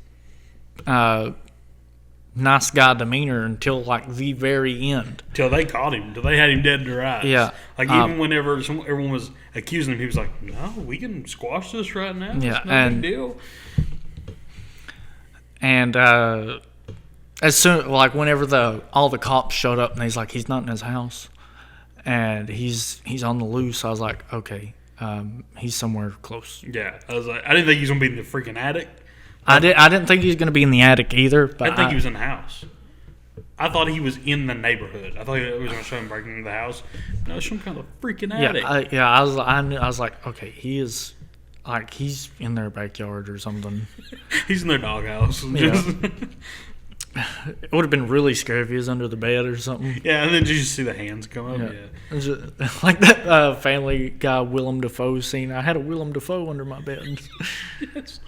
Speaker 2: nice guy demeanor until the very end.
Speaker 1: Till they caught him. Till they had him dead to their eyes.
Speaker 2: Yeah.
Speaker 1: Even whenever everyone was accusing him, he was like, "No, we can squash this right now.
Speaker 2: Yeah,
Speaker 1: it's no big deal."
Speaker 2: And as soon whenever all the cops showed up and he's not in his house and he's on the loose, I was like, okay, he's somewhere close.
Speaker 1: Yeah, I was like, I didn't think he was gonna be in the freaking attic.
Speaker 2: I didn't think he was gonna be in the attic either. But
Speaker 1: I think he was in the house. I thought he was in the neighborhood. I thought it was gonna show him breaking into the house. No, it's some kind of freaking attic.
Speaker 2: I was like, okay, he is. He's in their backyard or something.
Speaker 1: He's in their doghouse.
Speaker 2: Yeah. It would have been really scary if he was under the bed or something.
Speaker 1: Yeah, and then you just see the hands come up. Yeah.
Speaker 2: Just, like that Family Guy Willem Dafoe scene. I had a Willem Dafoe under my bed.
Speaker 1: Yes.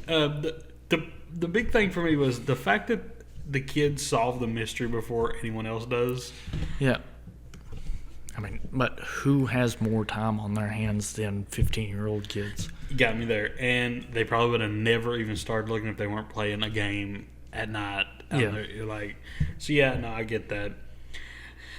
Speaker 1: The big thing for me was the fact that the kids solve the mystery before anyone else does.
Speaker 2: Yeah. I mean, but who has more time on their hands than 15-year-old kids?
Speaker 1: You got me there. And they probably would have never even started looking if they weren't playing a game at night.
Speaker 2: Yeah.
Speaker 1: I get that.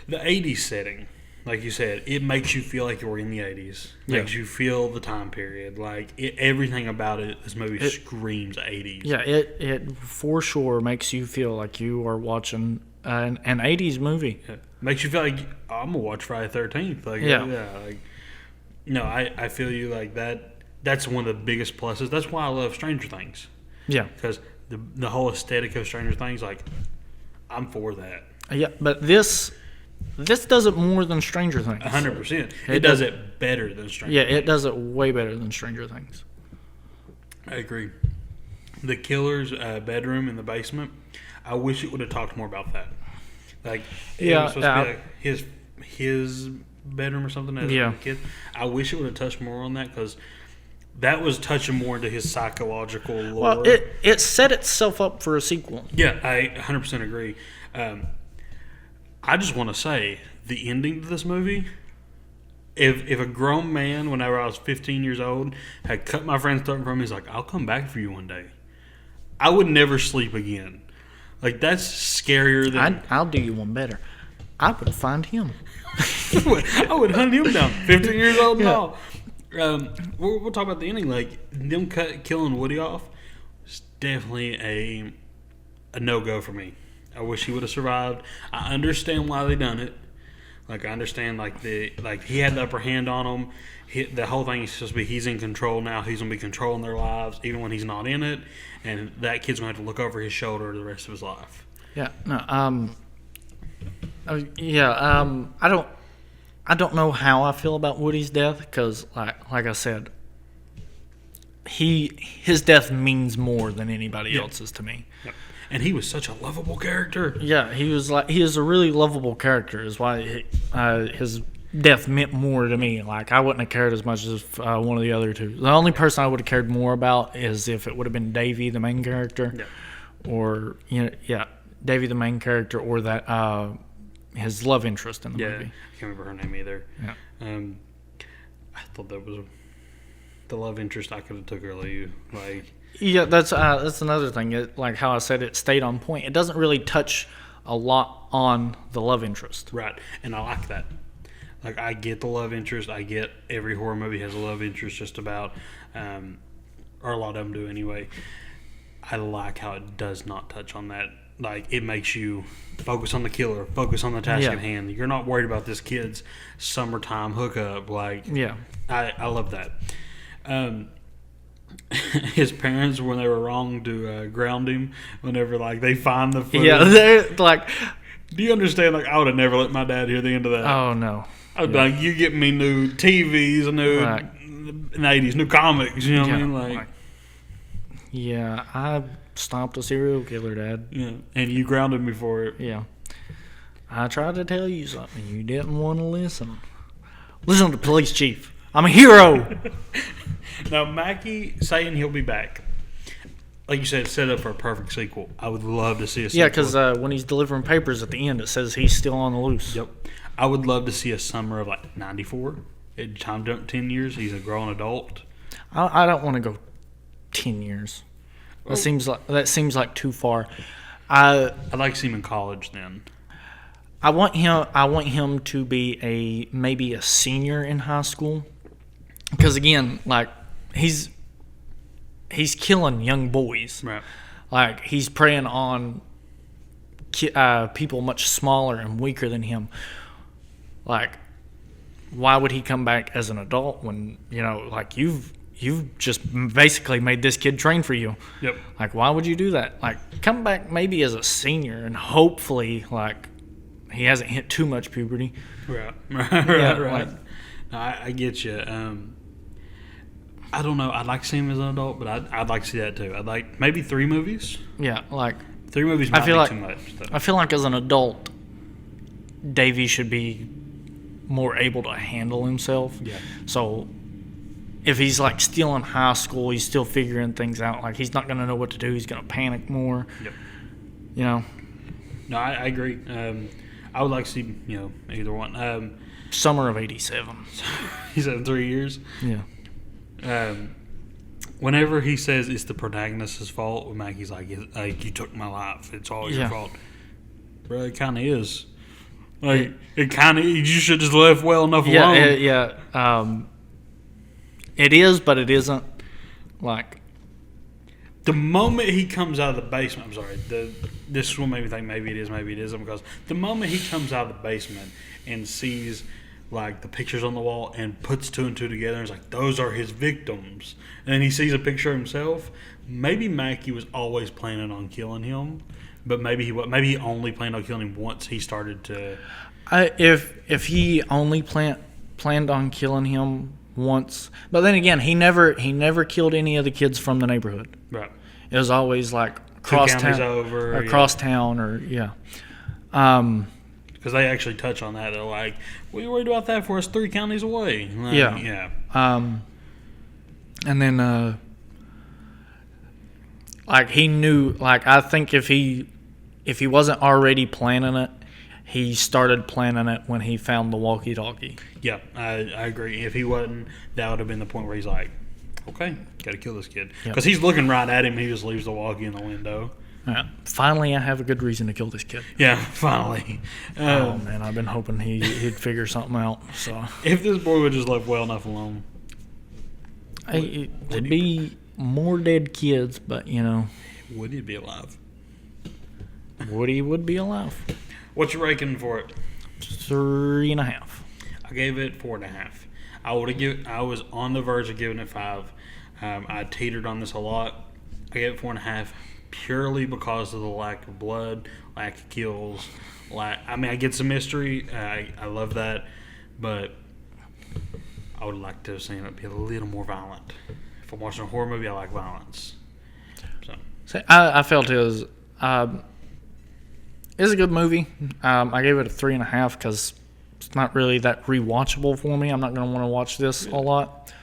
Speaker 1: The 80s setting, like you said, it makes you feel like you're in the 80s. Makes you feel the time period. Everything about it, this movie screams 80s.
Speaker 2: Yeah, it for sure makes you feel like you are watching an 80s movie.
Speaker 1: Yeah. Makes you feel like I'm gonna watch Friday the 13th. I feel you like that. That's one of the biggest pluses. That's why I love Stranger Things.
Speaker 2: Yeah,
Speaker 1: because the whole aesthetic of Stranger Things, I'm for that.
Speaker 2: Yeah, but this does it more than Stranger Things.
Speaker 1: 100%. It does it better than Stranger Things.
Speaker 2: Yeah, it does it way better than Stranger Things.
Speaker 1: I agree. The killer's bedroom in the basement. I wish it would have talked more about that. It was supposed to be his bedroom or something as a kid. I wish it would have touched more on that because that was touching more into his psychological lore.
Speaker 2: Well, it set itself up for a sequel.
Speaker 1: Yeah, I 100% agree. I just want to say the ending to this movie. If a grown man, whenever I was 15 years old, had cut my friend's throat from me, he's like, "I'll come back for you one day," I would never sleep again. That's scarier than...
Speaker 2: I'll do you one better. I would find him.
Speaker 1: I would hunt him down. 15 years old and all. We'll talk about the ending. Them killing Woody off is definitely a no-go for me. I wish he would have survived. I understand why they done it. I understand he had the upper hand on them. The whole thing is supposed to be he's in control now. He's going to be controlling their lives even when he's not in it. And that kid's going to have to look over his shoulder the rest of his life.
Speaker 2: Yeah. No. I don't know how I feel about Woody's death because, like I said, his death means more than anybody else's to me.
Speaker 1: Yep. And he was such a lovable character.
Speaker 2: Yeah, he is a really lovable character. Is why his death meant more to me. I wouldn't have cared as much as one of the other two. The only person I would have cared more about is if it would have been Davy, the main character, or Davy, the main character, or that his love interest in the movie.
Speaker 1: I can't remember her name either. Yeah. I thought that was the love interest I could have took earlier.
Speaker 2: Yeah, that's another thing. Like how I said, it stayed on point. It doesn't really touch a lot on the love interest.
Speaker 1: Right, and I like that. I get the love interest. I get every horror movie has a love interest just about, or a lot of them do anyway. I like how it does not touch on that. Like, it makes you focus on the killer, focus on the task at hand. You're not worried about this kid's summertime hookup. Like, I love that. His parents, when they were wrong to ground him, whenever like they find the footage.
Speaker 2: Yeah, they're like,
Speaker 1: do you understand? Like, I would have never let my dad hear the end of that.
Speaker 2: oh no.
Speaker 1: I'd be like, you get me new TVs, in the 80s, new comics. You know what I mean? Like,
Speaker 2: yeah, I stopped a serial killer, Dad.
Speaker 1: Yeah, and you grounded me for it.
Speaker 2: Yeah. I tried to tell you something. You didn't want to listen. Listen to the police chief. I'm a hero.
Speaker 1: Now, Mackie saying he'll be back. Like you said, set up for a perfect sequel. I would love to see a sequel.
Speaker 2: Yeah, because when he's delivering papers at the end, it says he's still on the loose.
Speaker 1: Yep. I would love to see a summer of like 94. Time jumped 10 years. He's a grown adult.
Speaker 2: I don't want to go 10 years. That seems like too far.
Speaker 1: I'd like to see him in college then.
Speaker 2: I want him to be maybe a senior in high school, because again, like he's killing young boys.
Speaker 1: Right.
Speaker 2: Like he's preying on people much smaller and weaker than him. Like, why would he come back as an adult when like you've just basically made this kid train for you?
Speaker 1: Yep.
Speaker 2: Like, why would you do that? Like, come back maybe as a senior and hopefully like he hasn't hit too much puberty.
Speaker 1: Right.
Speaker 2: Yeah,
Speaker 1: right. No, I get you. I don't know. I'd like to see him as an adult, but I'd like to see that too. I'd like maybe 3 movies.
Speaker 2: Yeah, like
Speaker 1: 3 movies might be too much. Though.
Speaker 2: I feel like as an adult, Davey should be more able to handle himself.
Speaker 1: Yeah.
Speaker 2: So if he's like still in high school, he's still figuring things out. Like he's not going to know what to do. He's going to panic more.
Speaker 1: Yep.
Speaker 2: No,
Speaker 1: I agree. I would like to see either one.
Speaker 2: Summer of '87.
Speaker 1: He said 3 years.
Speaker 2: Yeah.
Speaker 1: Whenever he says it's the protagonist's fault, Mackie's like, you took my life. It's all your fault. Bro, it kind of is. Like, it kind of, you should just left well enough alone.
Speaker 2: It is, but it isn't. Like,
Speaker 1: the moment he comes out of the basement, I'm sorry, this will make me think maybe it is, maybe it isn't, because the moment he comes out of the basement and sees like the pictures on the wall and puts 2 and 2 together and is like, those are his victims, and then he sees a picture of himself, maybe Mackie was always planning on killing him, but maybe he only planned on killing him once he started to.
Speaker 2: If he only planned on killing him once, but then again, he never killed any of the kids from the neighborhood.
Speaker 1: Right.
Speaker 2: It was always like
Speaker 1: cross town,
Speaker 2: or
Speaker 1: because they actually touch on that. They're like, "We worried about that for us 3 counties away." Like,
Speaker 2: yeah. And then like he knew. Like I think if he wasn't already planning it, he started planning it when he found the walkie-talkie.
Speaker 1: Yeah, I agree. If he wasn't, that would have been the point where he's like, okay, got to kill this kid. Because he's looking right at him. He just leaves the walkie in the window.
Speaker 2: Yeah. Finally, I have a good reason to kill this kid.
Speaker 1: Yeah, finally.
Speaker 2: Oh, man, I've been hoping he'd figure something out. So
Speaker 1: if this boy would just left well enough alone.
Speaker 2: There'd be more dead kids, but,
Speaker 1: Would he be alive?
Speaker 2: Woody would be alive.
Speaker 1: What's your ranking for it?
Speaker 2: 3.5.
Speaker 1: I gave it 4.5. I was on the verge of giving it 5. I teetered on this a lot. I gave it 4.5 purely because of the lack of blood, lack of kills. I get some mystery. I love that, but I would like to have seen it be a little more violent. If I'm watching a horror movie, I like violence.
Speaker 2: So I felt it was. It's a good movie. I gave it a 3.5 because it's not really that rewatchable for me. I'm not going to want to watch this a lot.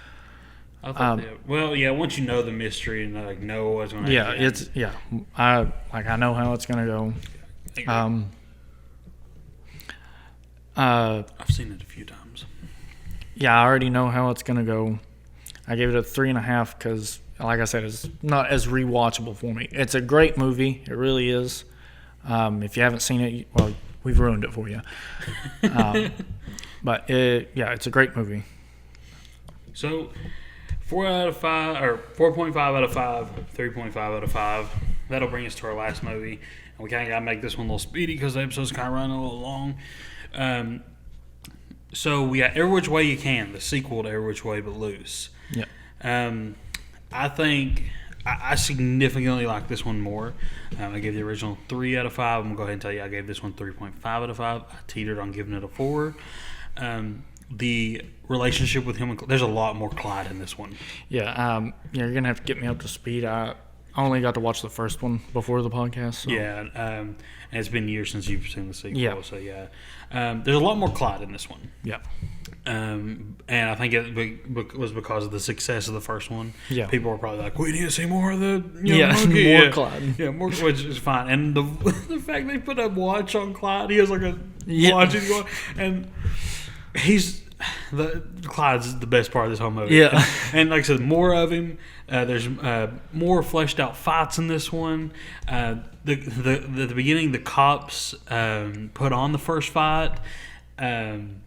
Speaker 1: I thought once you know the mystery and know what's going to happen.
Speaker 2: I know how it's going to go.
Speaker 1: I've seen it a few times.
Speaker 2: Yeah, I already know how it's going to go. I gave it a 3.5 because, like I said, it's not as rewatchable for me. It's a great movie. It really is. If you haven't seen it, well, we've ruined it for you. But it's a great movie.
Speaker 1: So, 4 out of 5, or 4.5 out of 5, 3.5 out of 5. That'll bring us to our last movie. And we kind of got to make this one a little speedy because the episode's kind of running a little long. So we got Every Which Way You Can, the sequel to Every Which Way But Loose.
Speaker 2: Yeah.
Speaker 1: I think I significantly like this one more. I gave the original 3 out of 5. I'm going to go ahead and tell you I gave this one 3.5 out of 5. I teetered on giving it a 4. The relationship with him, there's a lot more Clyde in this one.
Speaker 2: Yeah, you're going to have to get me up to speed. I only got to watch the first one before the podcast. So.
Speaker 1: Yeah, and it's been years since you've seen the sequel.
Speaker 2: Yeah.
Speaker 1: So, yeah. There's a lot more Clyde in this one.
Speaker 2: Yeah.
Speaker 1: And I think it was because of the success of the first one.
Speaker 2: Yeah.
Speaker 1: People were probably like, we need to see more of the
Speaker 2: monkey. More Clyde.
Speaker 1: Yeah, more, which is fine. And the fact they put a watch on Clyde, he has like a watch, and Clyde's the best part of this whole movie.
Speaker 2: Yeah.
Speaker 1: And like I said, more of him. There's more fleshed out fights in this one. The beginning, the cops put on the first fight. And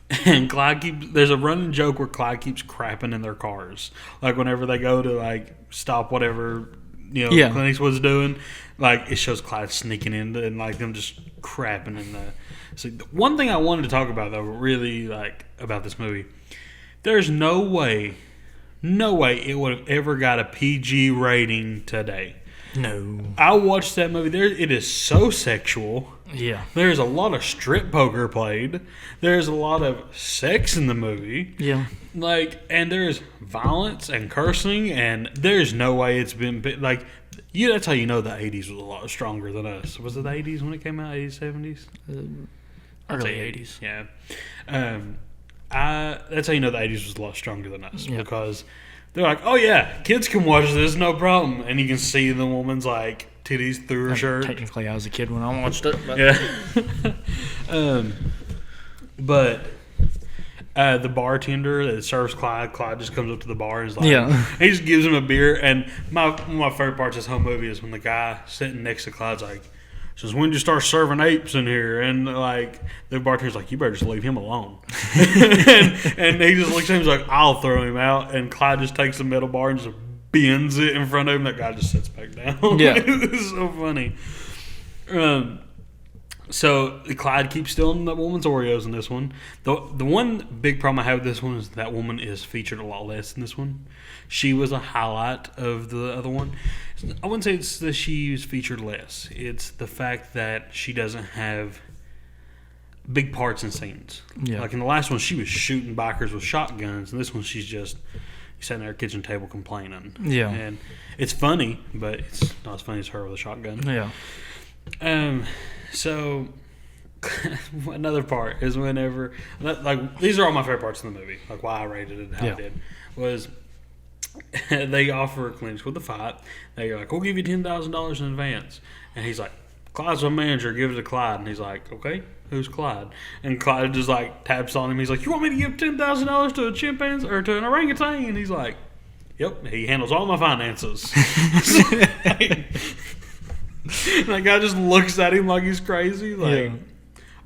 Speaker 1: there's a running joke where Clyde keeps crapping in their cars. Like whenever they go to like stop whatever Clint Eastwood's doing, like it shows Clyde sneaking in and like them just crapping in the. So one thing I wanted to talk about though, really like about this movie, there's no way it would have ever got a PG rating today.
Speaker 2: No.
Speaker 1: I watched that movie. It is so sexual.
Speaker 2: Yeah.
Speaker 1: There's a lot of strip poker played. There's a lot of sex in the movie.
Speaker 2: Yeah.
Speaker 1: And there's violence and cursing, and there's no way it's been like. That's how you know the 80s was a lot stronger than us. Was it the 80s when it came out? 80s, 70s?
Speaker 2: Early 80s.
Speaker 1: Yeah. That's how you know the 80s was a lot stronger than us because they're like, oh yeah, kids can watch this, no problem, and you can see the woman's like titties through her shirt.
Speaker 2: Technically, I was a kid when I watched it. But.
Speaker 1: Yeah. But the bartender that serves Clyde just comes up to the bar and is like, he just gives him a beer. And one of my favorite parts of this whole movie is when the guy sitting next to Clyde's like, says, when did you start serving apes in here? And like the bartender's like, you better just leave him alone. and he just looks at him, he's like, I'll throw him out. And Clyde just takes the metal bar and just bends it in front of him. That guy just sits back down.
Speaker 2: Yeah.
Speaker 1: It's so funny. So Clyde keeps stealing that woman's Oreos in this one. The one big problem I have with this one is that woman is featured a lot less in this one. She was a highlight of the other one. I wouldn't say it's that she was featured less. It's the fact that she doesn't have big parts and scenes.
Speaker 2: Yeah.
Speaker 1: Like in the last one, she was shooting bikers with shotguns, and this one she's just sitting at her kitchen table complaining.
Speaker 2: Yeah.
Speaker 1: And it's funny, but it's not as funny as her with a shotgun.
Speaker 2: Yeah.
Speaker 1: So another part is whenever these are all my favorite parts of the movie. Like why I rated it how I did was they offer Clint Eastwood the fight. They're like, we'll give you $10,000 in advance, and he's like, Clyde's my manager, give it to Clyde. And he's like, okay, who's Clyde? And Clyde just like taps on him. He's like, you want me to give $10,000 to a chimpanzee or to an orangutan? And he's like, yep, he handles all my finances. That guy just looks at him like he's crazy. Like,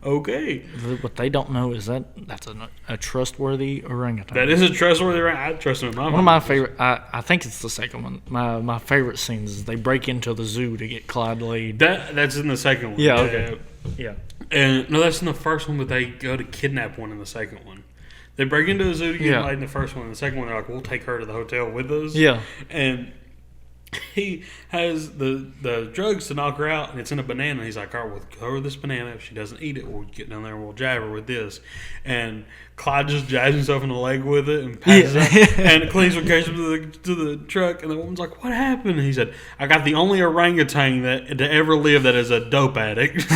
Speaker 1: okay.
Speaker 2: What they don't know is that's a trustworthy orangutan.
Speaker 1: That is a trustworthy orangutan. I trust him in my mind.
Speaker 2: One of my favorite, I think it's the second one. My favorite scenes is they break into the zoo to get Clyde laid.
Speaker 1: That's in the second one.
Speaker 2: Yeah, okay. Yeah.
Speaker 1: And no, that's in the first one, but they go to kidnap one in the second one. They break into a zoo to get laid in the first one. In the second one, they're like, we'll take her to the hotel with us.
Speaker 2: Yeah.
Speaker 1: And he has the drugs to knock her out, and it's in a banana. He's like, all right, we'll throw her this banana. If she doesn't eat it, we'll get down there and we'll jab her with this. And Clyde just jabs himself in the leg with it and passes out. And Clint Eastwood carries him to the truck, and the woman's like, what happened? And he said, I got the only orangutan to ever live that is a dope addict.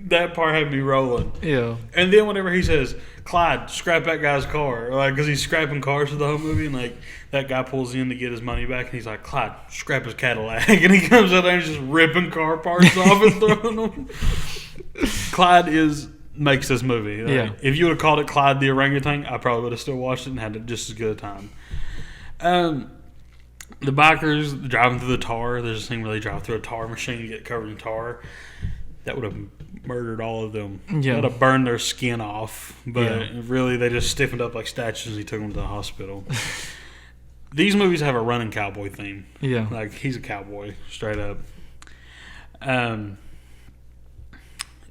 Speaker 1: That part had me rolling.
Speaker 2: Yeah.
Speaker 1: And then whenever he says, Clyde, scrap that guy's car, like, because he's scrapping cars for the whole movie, and like that guy pulls in to get his money back, and he's like, Clyde, scrap his Cadillac, and he comes out there and he's just ripping car parts off and throwing them. Clyde makes this movie. Like, if you would have called it Clyde the Orangutan, I probably would have still watched it and had just as good a time. The bikers driving through the tar. There's a scene where they drive through a tar machine and get covered in tar. that would have murdered all of them.
Speaker 2: Yeah.
Speaker 1: That would have burned their skin off. But really, they just stiffened up like statues. He took them to the hospital. These movies have a running cowboy theme.
Speaker 2: Yeah.
Speaker 1: Like, he's a cowboy, straight up.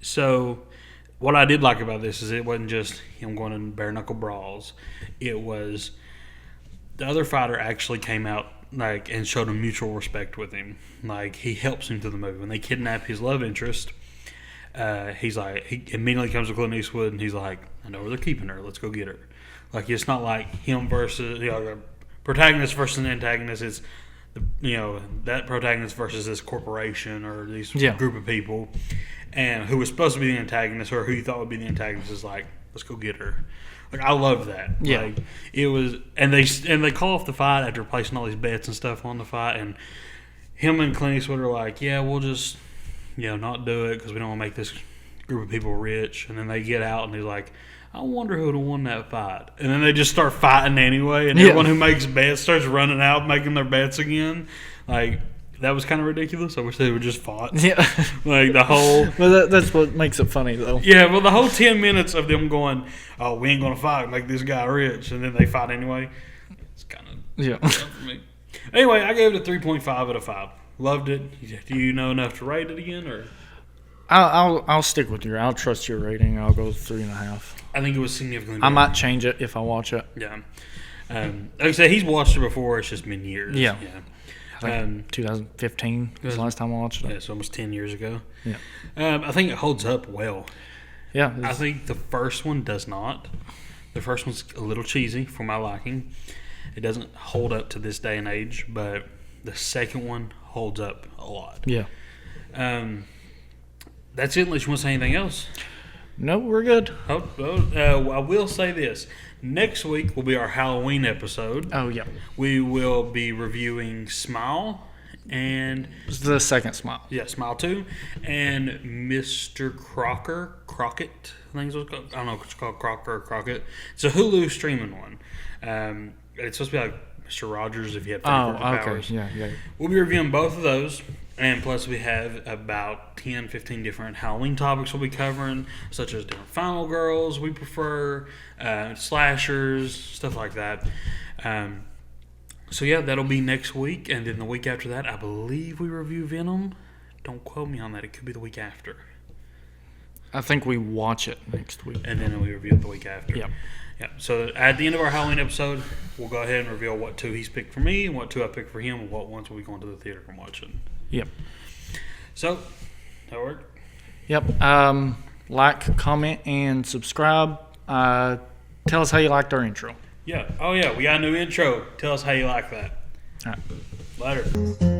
Speaker 1: So, what I did like about this is it wasn't just him going in bare-knuckle brawls. It was the other fighter actually came out like and showed a mutual respect with him. Like, he helps him through the movie. When they kidnap his love interest, he's like, he immediately comes to Clint Eastwood and he's like, I know where they're keeping her. Let's go get her. Like, it's not like him versus, the protagonist versus an antagonist. It's, that protagonist versus this corporation or this group of people. And who was supposed to be the antagonist or who you thought would be the antagonist is like, let's go get her. Like, I love that.
Speaker 2: Yeah.
Speaker 1: Like, it was, and they call off the fight after placing all these bets and stuff on the fight, and him and Clint Eastwood are like, yeah, we'll just, not do it because we don't want to make this group of people rich. And then they get out and he's like, I wonder who would have won that fight. And then they just start fighting anyway, and everyone who makes bets starts running out, making their bets again. Like, that was kind of ridiculous. I wish they would just fought. Yeah. Like, the whole...
Speaker 2: Well, that's what makes it funny, though.
Speaker 1: Yeah, well, the whole 10 minutes of them going, oh, we ain't going to fight, make this guy rich, and then they fight anyway. It's kind of tough for me. Anyway, I gave it a 3.5 out of 5. Loved it. Do you know enough to rate it again, or...
Speaker 2: I'll stick with you. I'll trust your rating. I'll go 3.5.
Speaker 1: I think it was significantly better.
Speaker 2: I might change it if I watch it.
Speaker 1: Yeah. Like I said, he's watched it before. It's just been years.
Speaker 2: Yeah. I think 2015 was the last time I watched it.
Speaker 1: Yeah, it's almost 10 years ago.
Speaker 2: Yeah.
Speaker 1: I think it holds up well.
Speaker 2: Yeah.
Speaker 1: I think the first one does not. The first one's a little cheesy for my liking. It doesn't hold up to this day and age, but the second one holds up a lot.
Speaker 2: Yeah.
Speaker 1: That's it, unless you want to say anything else.
Speaker 2: No, we're good.
Speaker 1: I will say this. Next week will be our Halloween episode.
Speaker 2: Oh, yeah.
Speaker 1: We will be reviewing Smile and...
Speaker 2: It's the second Smile.
Speaker 1: Yeah, Smile 2. And Mr. Crockett, I think it's what it's called. I don't know if it's called Crocker or Crockett. It's a Hulu streaming one. It's supposed to be like Mr. Rogers if you have powers.
Speaker 2: Yeah.
Speaker 1: We'll be reviewing both of those. And plus we have about 10, 15 different Halloween topics we'll be covering, such as different final girls we prefer, slashers, stuff like that. So yeah, that'll be next week. And then the week after that, I believe we review Venom. Don't quote me on that. It could be the week after.
Speaker 2: I think we watch it next week.
Speaker 1: And then we review it the week after.
Speaker 2: Yep.
Speaker 1: Yeah. So at the end of our Halloween episode, we'll go ahead and reveal what 2 he's picked for me and what 2 I picked for him and what ones we'll be going to the theater and watching.
Speaker 2: Yep.
Speaker 1: So, that work?
Speaker 2: Yep. Like, comment, and subscribe. Tell us how you liked our intro.
Speaker 1: Yeah. Oh, yeah. We got a new intro. Tell us how you like that.
Speaker 2: All right.
Speaker 1: Later.